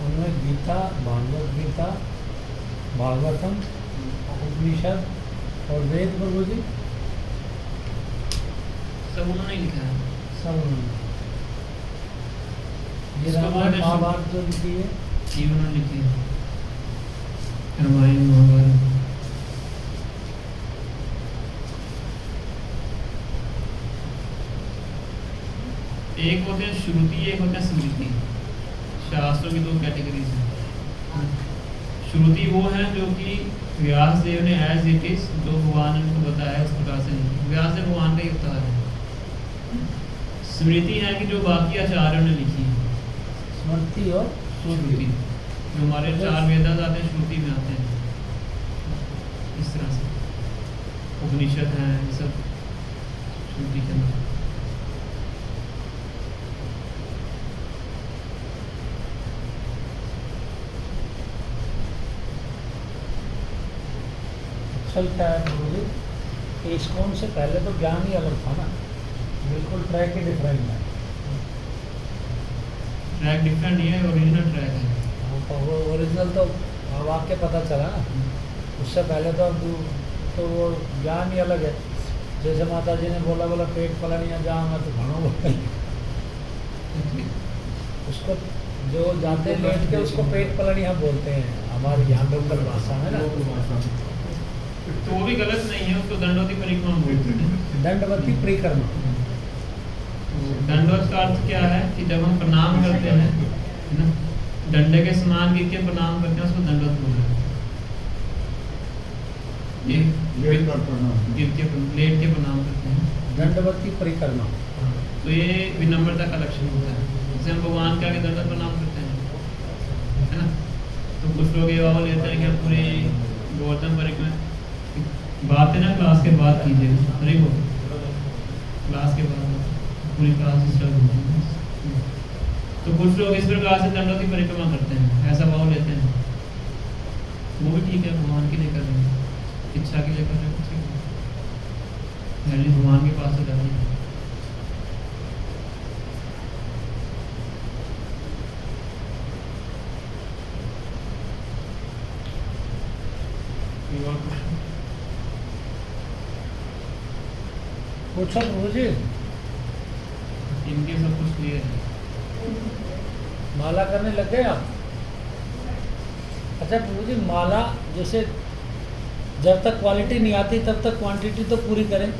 उनमें गीता, भागवत गीता, भागवतम, उपनिषद और वेद प्रभु जी सब उन्होंने ही लिखा है। सब उन्होंने। ये इसको रामायण बोलते हैं महाभारत जो लिखी है, ये उन्होंने लिखी है, रामायण महाभारत। एक होते हैं श्रुति, एक होते हैं स्मृति। शास्त्रों की दो कैटेगरीज हैं। श्रुति वो है जो कि व्यास देव ने एज इट इज जो भगवान ने उनको बताया उस प्रकार से लिखी। व्यास देव भगवान का ही अवतार है। स्मृति है कि जो बाकी आचार्यों ने लिखी है। स्मृति और श्रुति जो हमारे चार वेदांत आते हैं श्रुति में आते हैं। इस तरह से उपनिषद हैं, ये सब श्रुति के अंदर। चलता है गुरु जी। इस्कॉन से पहले तो ज्ञान ही अलग था ना, बिल्कुल ट्रैक ही डिफरेंट है। ट्रैक डिफरेंट नहीं है, ओरिजिनल ट्रैक है। वो ओरिजिनल तो वाक्य पता चला ना, उससे पहले तो अब तो वो ज्ञान ही अलग है। जैसे माता जी ने बोला पेट पलनिया जाऊँगा तो घणो बोल, उसको जो जाते लेट के उसको पेट पलनिया बोलते हैं हमारे यहाँ लोकल भाषा में ना। तो वो भी गलत नहीं है, उसको दंडवती परिक्रमा बोलते हैं। दंडवती परिक्रमा। दंडवत का अर्थ क्या है कि जब हम प्रणाम करते हैं है ना, डंडे के समान गिर के प्रणाम करते हैं, उसको दंडवत बोलते हैं। ये लेट कर प्रणाम, गिर के लेट के प्रणाम करते हैं, दंडवती परिक्रमा। तो ये विनम्रता का लक्षण होता है। जैसे हम भगवान के आगे दंडवत प्रणाम करते हैं, है ना। तो कुछ लोग ये भाव लेते हैं कि हम पूरी गोवर्धन परिक्रमा बात है ना, क्लास के बाद कीजिए। अरे वो क्लास के बाद पूरी क्लास डिस्टर्ब होती है। तो कुछ लोग इस प्रकार से दंडवती परिक्रमा करते हैं, ऐसा भाव लेते हैं। वो भी ठीक है, भगवान के लिए कर रहे हैं, इच्छा के लिए कर रहे हैं, ठीक है, यानी भगवान के पास तो जाना है। कोई और क्वेश्चन? पूछो प्रभु जी। इनके सब कुछ क्लियर है। माला करने लग गए आप? अच्छा प्रभु जी, माला जैसे जब तक क्वालिटी नहीं आती तब तक क्वांटिटी तो पूरी करें,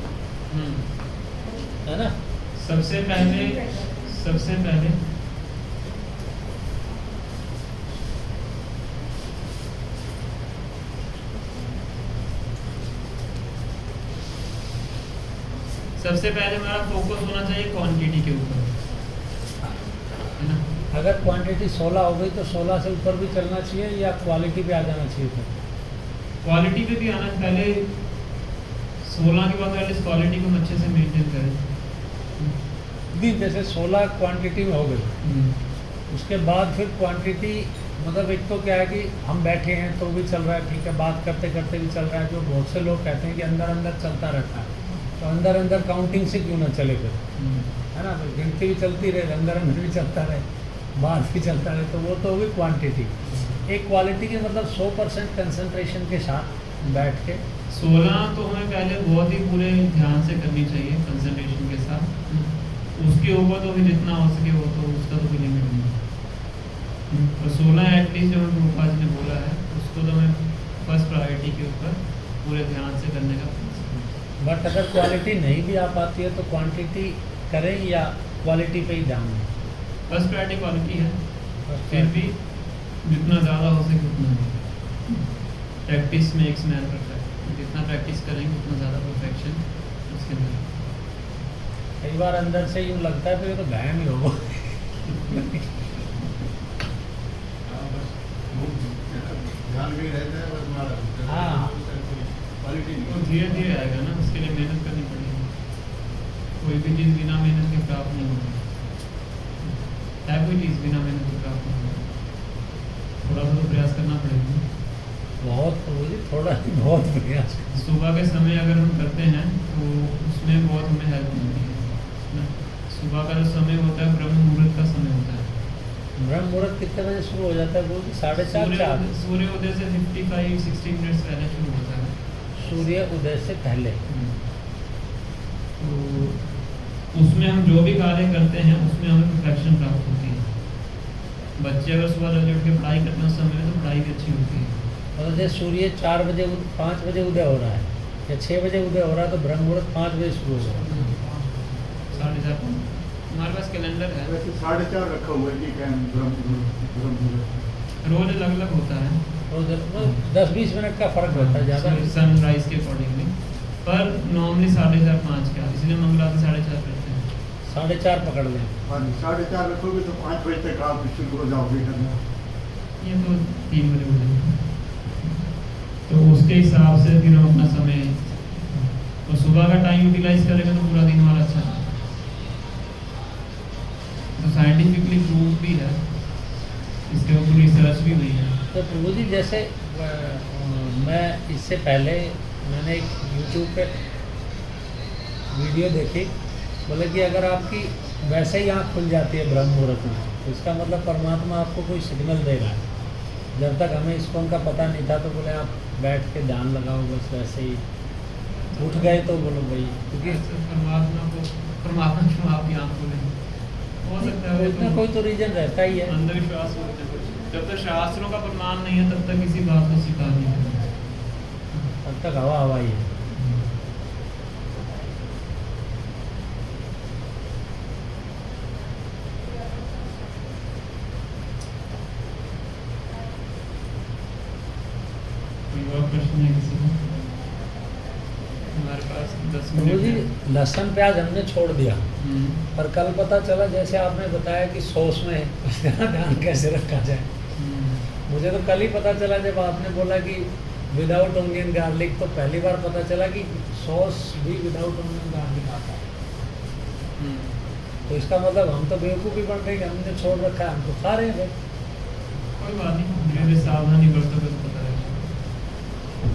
है ना। सबसे पहले हमारा फोकस होना चाहिए क्वांटिटी के ऊपर, है ना। अगर क्वांटिटी 16 हो गई तो 16 से ऊपर भी चलना चाहिए या क्वालिटी पे आ जाना चाहिए फिर? क्वालिटी पे भी आना, पहले 16 के बाद पहले क्वालिटी को हम अच्छे से मेंटेन करें। नहीं, जैसे 16 क्वांटिटी में हो गई, उसके बाद फिर क्वांटिटी मतलब एक तो क्या है कि हम बैठे हैं तो भी चल रहा है, ठीक है, बात करते करते भी चल रहा है। जो बहुत से लोग कहते हैं कि अंदर अंदर चलता रहता है, तो अंदर अंदर काउंटिंग से क्यों ना चले फिर, है ना। तो गिनती भी चलती रहे, अंदर अंदर भी चलता रहे, बाहर भी चलता रहे, तो वो तो होगी क्वांटिटी। एक क्वालिटी की मतलब 100% कंसंट्रेशन के साथ बैठ के 16 तो हमें पहले बहुत ही पूरे ध्यान से करनी चाहिए कंसंट्रेशन के साथ। उसके ऊपर तो भी जितना हो सके वो तो उसका तो कोई लिमिट नहीं। और 16 एटलीस्ट जो रूपा जी ने बोला है उसको तो हमें फर्स्ट प्रायोरिटी के ऊपर पूरे ध्यान से करने का। बट अगर क्वालिटी नहीं भी आ पाती है तो क्वांटिटी करें या क्वालिटी पे ही ध्यान दें? फर्स्ट प्रायोरिटी क्वालिटी है, फिर भी जितना ज़्यादा हो सके उतना। प्रैक्टिस मेक्स मैन परफेक्ट, जितना प्रैक्टिस करेंगे उतना ज़्यादा परफेक्शन उसके अंदर। कई बार अंदर से यूँ लगता है तो ये तो बहम ही होगा। ध्यान भी रहता है बस हमारा। हाँ। क्वालिटी तो नहीं। धीरे धीरे आएगा ना, उसके लिए मेहनत करनी पड़ेगी। कोई भी चीज़ बिना मेहनत के प्राप्त नहीं होती है, कोई चीज़ बिना मेहनत के प्राप्त नहीं होती। थोड़ा सा तो प्रयास करना पड़ेगा। बहुत थोड़ा बहुत प्रयास। सुबह के समय अगर हम करते हैं तो उसमें बहुत हमें हेल्प मिलती है ना। सुबह का जो समय होता है ब्रह्म मुहूर्त का समय होता है। ब्रह्म मुहूर्त कितने बजे शुरू हो जाता है? वो 4:30 सूर्योदय से 55-60 मिनट्स पहले शुरू होता है। सूर्य उदय से पहले। तो उसमें हम जो भी कार्य करते हैं उसमें हमें परफेक्शन प्राप्त होती है। बच्चे अगर सुबह जल्दी उठ के पढ़ाई करते हैं उस समय में तो पढ़ाई भी अच्छी होती है। और जैसे सूर्य 4 बजे 5 बजे उदय हो रहा है या 6 बजे उदय हो रहा है तो ब्रह्म मुहूर्त 5 बजे शुरू हो रहा है। 4:30 हमारे पास कैलेंडर है, वैसे 4:30 रखा हुआ है कि टाइम ब्रह्म रोज अलग अलग होता है और 10-20 मिनट का फर्क रहता है ज़्यादा। सनराइज के अकॉर्डिंगली, पर नॉर्मली 4:30-5 का, इसलिए मंगलवार 4:30 करते हैं। 4:30 पकड़ लें। हाँ 4:30 रखोगे तो 5 बजे तक आप शुरू हो जाओगे करना। ये तो 3 बजे हो जाएगा, तो उसके हिसाब से फिर हम अपना समय और सुबह का टाइम यूटिलाइज करेंगे तो पूरा दिन हमारा अच्छा है। तो साइंटिफिकली प्रूव भी है, इसके ऊपर रिसर्च भी हुई है। तो प्रभु जी जैसे मैं इससे पहले मैंने एक यूट्यूब पे वीडियो देखी, बोले कि अगर आपकी वैसे ही आँख खुल जाती है ब्रह्म मुहूर्त में तो इसका मतलब परमात्मा आपको कोई सिग्नल देगा। जब तक हमें इसको उनका पता नहीं था तो बोले आप बैठ के ध्यान लगाओ, बस वैसे ही उठ गए तो बोलो भाई, क्योंकि परमात्मा क्यों आप यहाँ खोले, हो सकता है उसमें कोई तो रीजन रहता ही है। अंधविश्वास होते हैं। जब तक शास्त्रों का प्रमाण नहीं है तब तक किसी बात को स्वीकार नहीं करना। तब तक हवा हवा ही है। कोई और प्रश्न है किसी को? हमारे पास 10 प्रभु मिनट जी है। लहसुन प्याज हमने छोड़ दिया, पर कल पता चला जैसे आपने बताया कि सॉस में इसका ध्यान कैसे रखा जाए। मुझे तो कल ही पता चला जब आपने बोला कि विदाउट ऑनियन गार्लिक, तो पहली बार पता चला कि सॉस भी विदाउट ऑनियन गार्लिक आता है। तो इसका मतलब हम तो बेवकूफ़ी बन रहे हैं, हमने छोड़ रखा है, हम तो खा रहे हैं। कोई बात नहीं, धीरे धीरे सावधानी बरतोगे तो पता रहेगा,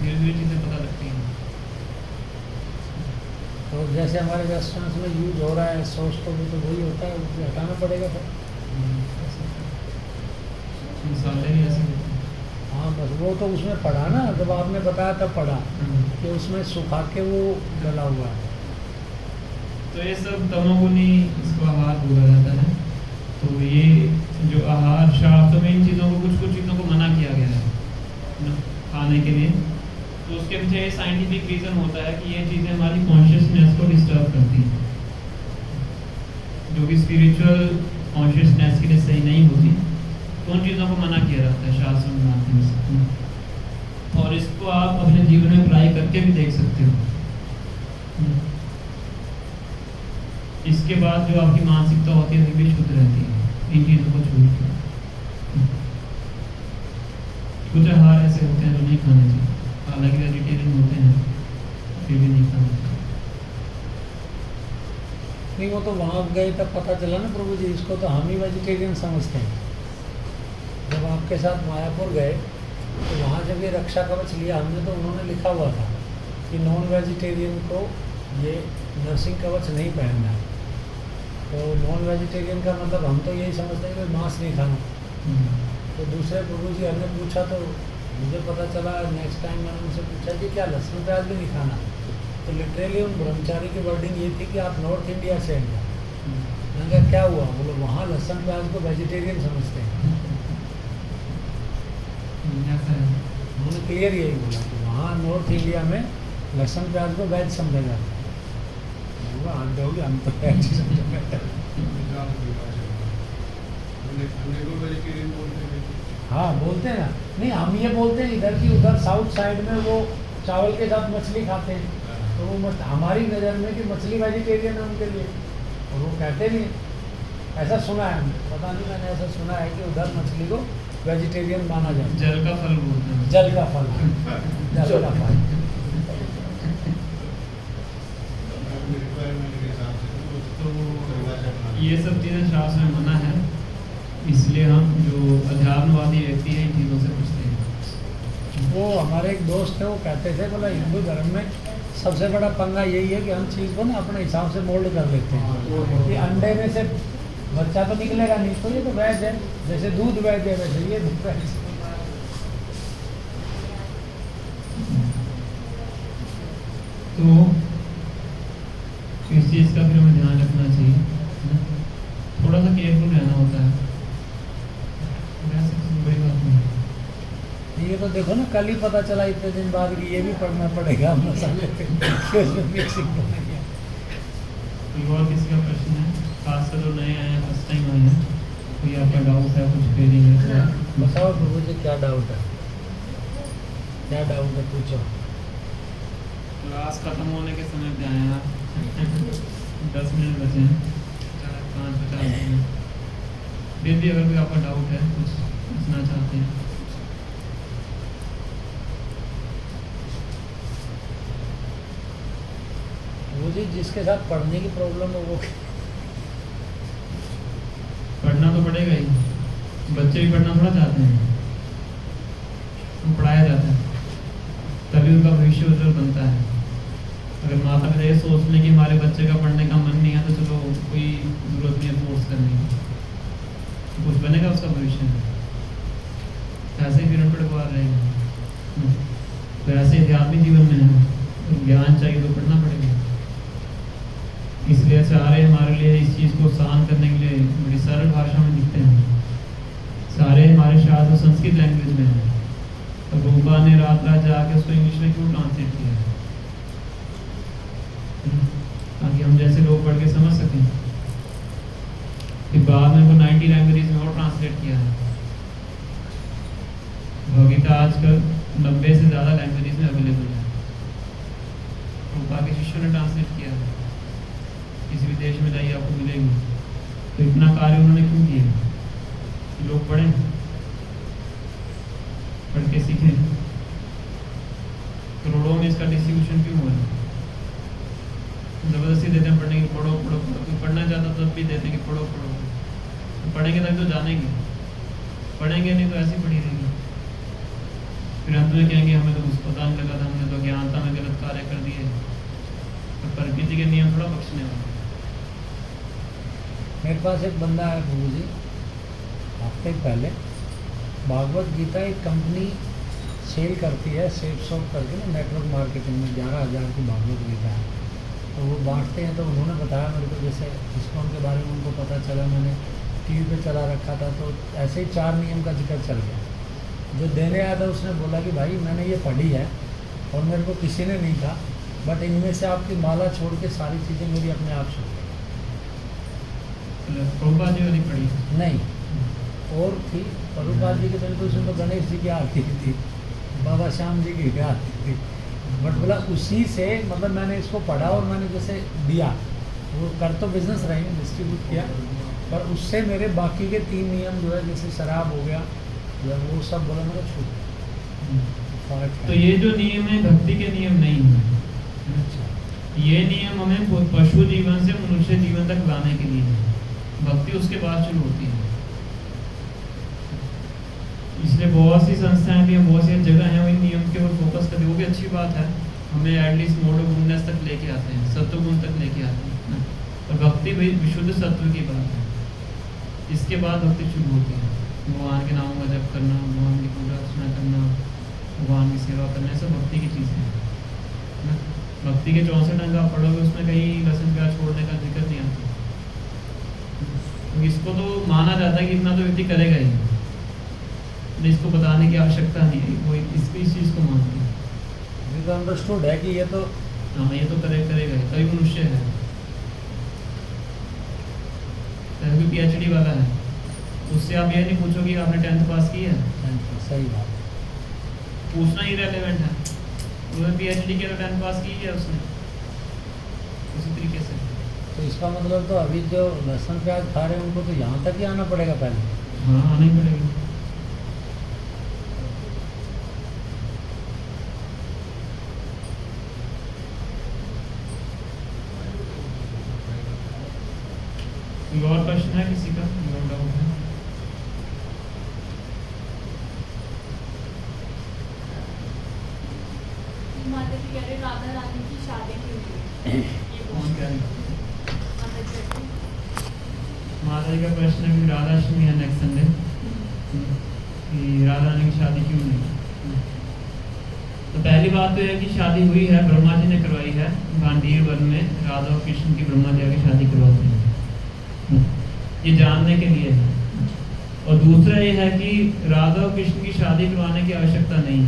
धीरे धीरे चीज़ें पता लगती हैं। तो जैसे हमारे रेस्टोरेंट्स में यूज हो रहा है सॉस, तो वो तो वही होता है, उसे हटाना पड़ेगा फिर। मसाले भी ऐसे होते हैं। हाँ बस वो तो उसमें पढ़ा ना, जब आपने बताया तब पढ़ा कि उसमें सुखा के वो डला हुआ है। तो ये सब तमोगुनी इसको आहार बोला जाता है। तो ये जो आहार शास्त्र में इन चीज़ों को कुछ चीज़ों को मना किया गया है ना खाने के लिए, तो उसके पीछे ये साइंटिफिक रीज़न होता है कि ये चीज़ें हमारी कॉन्शियसनेस को डिस्टर्ब करती हैं, जो कि स्पिरिचुअल कॉन्शियसनेस के लिए सही नहीं होती। तो उन चीज़ों को मना किया जाता है शास्त्र के माध्यम से, और इसको आप अपने जीवन में अप्लाई करके भी देख सकते हो। इसके बाद जो आपकी मानसिकता होती है वो भी शुद्ध रहती है इन चीज़ों को छोड़ के। कुछ आहार ऐसे होते हैं जो नहीं खाने चाहिए, हालांकि वेजिटेरियन होते हैं फिर भी नहीं खाना चाहिए। नहीं वो तो वहाँ गए तब पता चला ना प्रभु जी, इसको तो हम ही वेजिटेरियन समझते हैं। जब आपके साथ मायापुर गए तो वहाँ जब ये रक्षा कवच लिया हमने, तो उन्होंने लिखा हुआ था कि नॉन वेजिटेरियन को ये नर्सिंग कवच नहीं पहनना है। तो नॉन वेजिटेरियन का मतलब हम तो यही समझते हैं कि मांस नहीं खाना। तो दूसरे प्रभु जी हमने पूछा तो मुझे पता चला, नेक्स्ट टाइम मैंने उनसे पूछा कि क्या लहसुन प्याज भी नहीं खाना। तो लिटरली उन ब्रह्मचारी की वर्डिंग ये थी कि आप नॉर्थ इंडिया से हैं। मैंने कहा क्या हुआ, बोलो वहाँ लहसुन प्याज को वेजिटेरियन समझते हैं। उन्होंने क्लियर यही बोला कि वहाँ नॉर्थ इंडिया में लहसुन प्याज को वेज समझा जाता है। हम तो वेज ही समझा। हाँ बोलते हैं ना, नहीं हम ये बोलते हैं इधर की, उधर साउथ साइड में वो चावल के साथ मछली खाते हैं, तो वो हमारी नज़र में कि मछली वेजिटेरियन है उनके लिए, और वो कहते नहीं। ऐसा सुना है, पता नहीं मैंने ऐसा सुना है कि उधर मछली को वेजिटेरियन माना जाता है। जल का फल बोलते हैं। जल का फल, जल का फल। तो ये सब चीज़ें शास्त्र में मना है, इसलिए हम जो अध्यात्मवादी व्यक्ति हैं इन चीज़ों से बचते हैं। वो हमारे एक दोस्त थे, वो कहते थे बोला हिंदू धर्म में सबसे बड़ा पंगा यही है कि हम चीज़ को ना अपने हिसाब से मोल्ड कर लेते हैं कि अंडे में से बच्चा तो निकलेगा नहीं, तो ये तो वेज है, जैसे दूध वेज है वैसे ये दूध वेज। तो इस चीज़ का फिर हमें ध्यान रखना चाहिए, है ना? थोड़ा सा केयरफुल रहना होता है, वैसे किसी बड़ी बात नहीं है। ये तो देखो ना, कल ही पता चला इतने दिन बाद कि ये भी पढ़ना पड़ेगा मसाले पे कि उसमें मिक्सिंग होना है। कोई और किसी का प्रश्न है, खासकर जो नए आए हैं, फर्स्ट टाइम आए हैं, कोई आपका डाउट है, कुछ क्वेरी है तो बताओ प्रभु जी क्या डाउट है, क्या डाउट है पूछो। क्लास खत्म होने के समय पे आए आप 10 मिनट बचे हैं, 5-50 मिनट, फिर भी अगर कोई आपका डाउट है, कुछ पूछना चाहते हैं। वो जी जिसके साथ पढ़ने की प्रॉब्लम है वो पढ़ना तो पड़ेगा ही, बच्चे भी पढ़ना थोड़ा चाहते हैं, तो पढ़ाया जाता है, तभी उनका भविष्य उज्जवल बनता है। अगर माता पिता ये सोच लें कि हमारे बच्चे का पढ़ने का मन नहीं है, तो चलो कोई जरूरत नहीं है फोर्स करने की, कुछ बनेगा उसका भविष्य में, ऐसे ही फिर अनपढ़ गवार रहेगा। तो ऐसे आध्यात्मिक जीवन में है, ज्ञान चाहिए तो पढ़ना पड़ेगा। इसलिए सारे हमारे लिए इस चीज़ को सहन करने के लिए बड़ी सरल भाषा में लिखते हैं। सारे हमारे शास्त्र संस्कृत लैंग्वेज में हैं, तो रूपा ने रात रात जाके उसको इंग्लिश में क्यों ट्रांसलेट किया है, ताकि हम जैसे लोग पढ़ के समझ सकें। फिर बाद में वो 90 लैंग्वेज में और ट्रांसलेट किया है। भगवगीता आजकल 90 से ज़्यादा लैंग्वेज में अवेलेबल है, रूपा के शिष्यों ने ट्रांसलेट किया है। किसी भी देश में जाइए आपको मिलेगी। तो इतना कार्य उन्होंने क्यों किया कि लोग पढ़ें, पढ़ के सीखें। करोड़ों में इसका डिस्ट्रीब्यूशन क्यों हुआ है? जबरदस्ती देते हैं पढ़ने की, पढ़ो पढ़ो पढ़ो, कोई पढ़ना चाहता तब भी देते हैं कि पढ़ो पढ़ो, तो पढ़ेंगे तक तो जानेंगे, पढ़ेंगे नहीं तो ऐसे ही पढ़ी रहेंगे। फिर अंत में कहेंगे हमें तो कुछ पता नहीं लगा था, हमने तो अज्ञानता में गलत कार्य कर दिए। तो प्रकृति के नियम थोड़ा बख्शने वाले। मेरे पास एक बंदा है प्रभु जी, हफ्ते पहले भागवत गीता एक कंपनी सेल करती है, सेल शॉप करके ना, नेटवर्क मार्केटिंग में 11,000 की भागवत गीता है, तो वो बांटते हैं। तो उन्होंने बताया मेरे को, जैसे डिस्काउंट के बारे में उनको पता चला, मैंने टीवी पे चला रखा था, तो ऐसे ही 4 नियम का जिक्र चल गया। जो देने आया था उसने बोला कि भाई मैंने ये पढ़ी है और मेरे को किसी ने नहीं कहा, बट इनमें से आपकी माला छोड़ के सारी चीज़ें मेरी अपने आप छूट गई। प्रभुपाद जी वाली पढ़ी नहीं, और थी प्रभुपाद जी के दिन तो उसमें तो गणेश जी की आरती थी, बाबा श्याम जी की आरती थी, बट बोला उसी से, मतलब मैंने इसको पढ़ा और मैंने जैसे दिया, वो कर तो बिजनेस रहे हैं, डिस्ट्रीब्यूट किया, पर उससे मेरे बाकी के 3 नियम जो है, जैसे शराब हो गया, वो सब बोला मेरा छूट। तो ये जो नियम है भक्ति के नियम नहीं है। ये नियम हमें पशु जीवन से मनुष्य जीवन तक लाने के लिए है, भक्ति उसके बाद शुरू होती है। इसलिए बहुत सी संस्थाएं भी हैं, बहुत सी जगह हैं, इन नियम के ऊपर फोकस करते, वो भी अच्छी बात है, हमें एटलीस्ट मोड गुणनेस तक लेके आते हैं, सत्व गुण तक लेके आते हैं। और भक्ति भी विशुद्ध सत्व की बात है, इसके बाद भक्ति शुरू होती है। भगवान के नामों का जप करना, भगवान की पूजा अर्चना करना, भगवान की सेवा करना, सब भक्ति की चीज़ें हैं। भक्ति के 64 अंग आप पढ़ोगे, उसमें कहीं लहसुन प्याज छोड़ने का जिक्र नहीं आता। तो इसको तो माना जाता है कि इतना तो व्यक्ति करेगा ही, इसको बताने की आवश्यकता नहीं है, वो इस चीज़ को मानते हैं। ये तो अंडरस्टूड है कि ये तो, हाँ ये तो करेगा ही, तभी मनुष्य है। तभी PhD वाला है, उससे आप ये नहीं पूछोगे कि आपने 10th पास की है, सही बात, पूछना ही रेलेवेंट है। उसने PhD किया तो 10th पास की है उसने, उसी तरीके से। तो इसका मतलब तो अभी जो लहसुन प्याज खा रहे हैं उनको तो यहाँ तक ही आना पड़ेगा पहले। हाँ आना ही पड़ेगा। कोई और प्रश्न है किसी का, कोई डाउट है? माता जी कह रहे राधा रानी की शादी क्यों हुई? ये कौन कह रहे हैं? माता जी माता जी का प्रश्न है कि राधाष्टमी है नेक्स्ट संडे, कि राधा रानी की शादी क्यों नहीं? तो पहली बात तो है कि शादी हुई है, ब्रह्मा जी ने करवाई है गांडीव वन में, राधा और कृष्ण की ब्रह्मा जी आगे शादी करवाते हैं, ये जानने के लिए है। और दूसरा ये है कि राधा और कृष्ण की शादी करवाने की आवश्यकता नहीं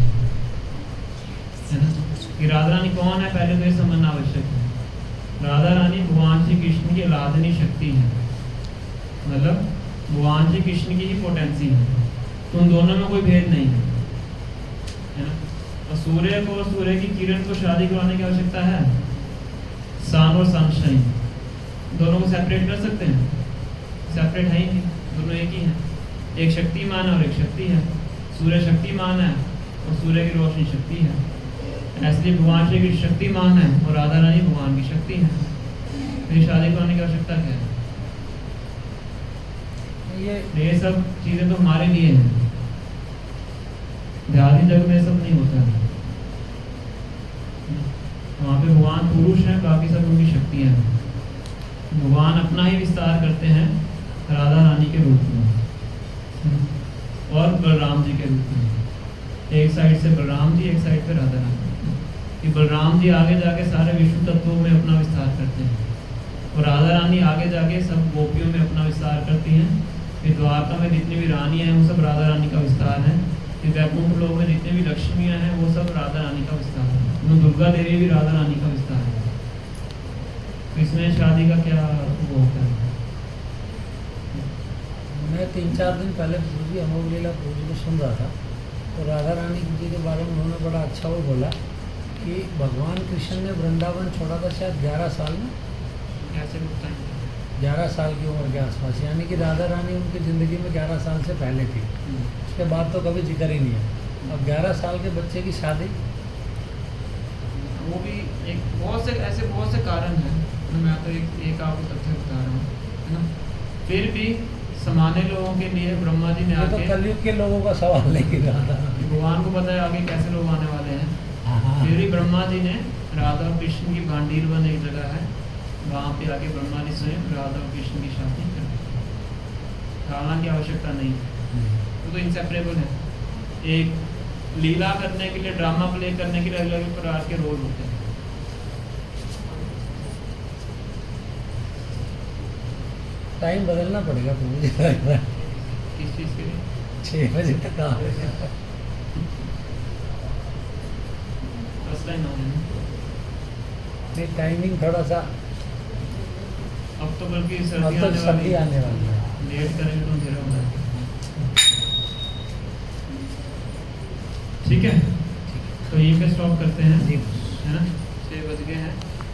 है ना, कि राधा रानी कौन है पहले तो ये समझना आवश्यक है। राधा रानी भगवान श्री कृष्ण की आराधनी शक्ति है, मतलब भगवान श्री कृष्ण की ही पोटेंसी है, तो उन दोनों में कोई भेद नहीं है ना। और सूर्य को और सूर्य की किरण को शादी करवाने की आवश्यकता है? सन और सनशाइन दोनों को सेपरेट कर सकते हैं? सेपरेट है ही नहीं, दोनों एक ही हैं। एक शक्तिमान है और एक शक्ति है, सूर्य शक्तिमान है और सूर्य की रोशनी शक्ति है, ऐसे भगवान श्री कृष्ण शक्तिमान है और राधा रानी भगवान की शक्ति है। फिर शादी करवाने की आवश्यकता क्या है? ये सब चीजें तो हमारे लिए हैं, ध्यान जग में सब नहीं होता है। वहाँ पे भगवान पुरुष हैं, बाकी सब उनकी शक्तियाँ हैं। भगवान अपना ही विस्तार करते हैं राधा रानी के रूप में और बलराम जी के रूप में। एक साइड से बलराम जी, एक साइड पे राधा रानी। कि बलराम जी आगे जाके सारे विष्णु तत्वों में अपना विस्तार करते हैं और राधा रानी आगे जाके सब गोपियों में अपना विस्तार करती हैं। फिर द्वारका में जितनी भी रानियाँ हैं वो सब राधा रानी का विस्तार है। फिर वैकुंठ लोक में जितने भी लक्ष्मियाँ हैं वो सब राधा रानी का विस्तार है। उनमें दुर्गा देवी भी राधा रानी का विस्तार है। तो इसमें शादी का क्या वो होता है? मैं 3-4 दिन पहले पूरी अमोघ लीला पूरी को सुन रहा था, तो राधा रानी जी के बारे में उन्होंने बड़ा अच्छा वो बोला कि भगवान कृष्ण ने वृंदावन छोड़ा था शायद 11 साल में, कैसे होता है? 11 साल की उम्र के आसपास, यानी कि राधा रानी उनकी ज़िंदगी में 11 साल से पहले थी। उसके बाद तो कभी जिक्र ही नहीं है। अब 11 साल के बच्चे की शादी, वो भी एक बहुत से कारण हैं। मैं तो एक आपको तथ्य बता रहा हूँ, है ना। फिर भी सामान्य लोगों के लिए ब्रह्मा जी ने ये तो आके, कलयुग के लोगों का सवाल नहीं रहा। भगवान को पता है आगे कैसे लोग आने वाले हैं। हाँ। फिर भी ब्रह्मा जी ने राधा और कृष्ण की भांडीर वन एक जगह है, वहाँ पे आके ब्रह्मा जी स्वयं राधा और कृष्ण की शादी कर दी। हालांकि आवश्यकता नहीं, वो तो इंसेपरेबल है। एक लीला करने के लिए, ड्रामा प्ले करने के लिए अलग अलग प्रकार के रोल होते हैं। टाइम बदलना पड़ेगा तो मुझे लग रहा है किस चीज़ के लिए? 6 बजे तक आ रहे हैं। फर्स्ट लाइन होने में। नहीं, टाइमिंग थोड़ा सा, अब तो बल्कि अब सर्दी तो आने सर्दी वाली है, आने वाली है। लेट करेंगे तो अंधेरा हो जाएगा। ठीक है, तो यहीं पे स्टॉप करते हैं, जी। है ना। 6 बज गए हैं।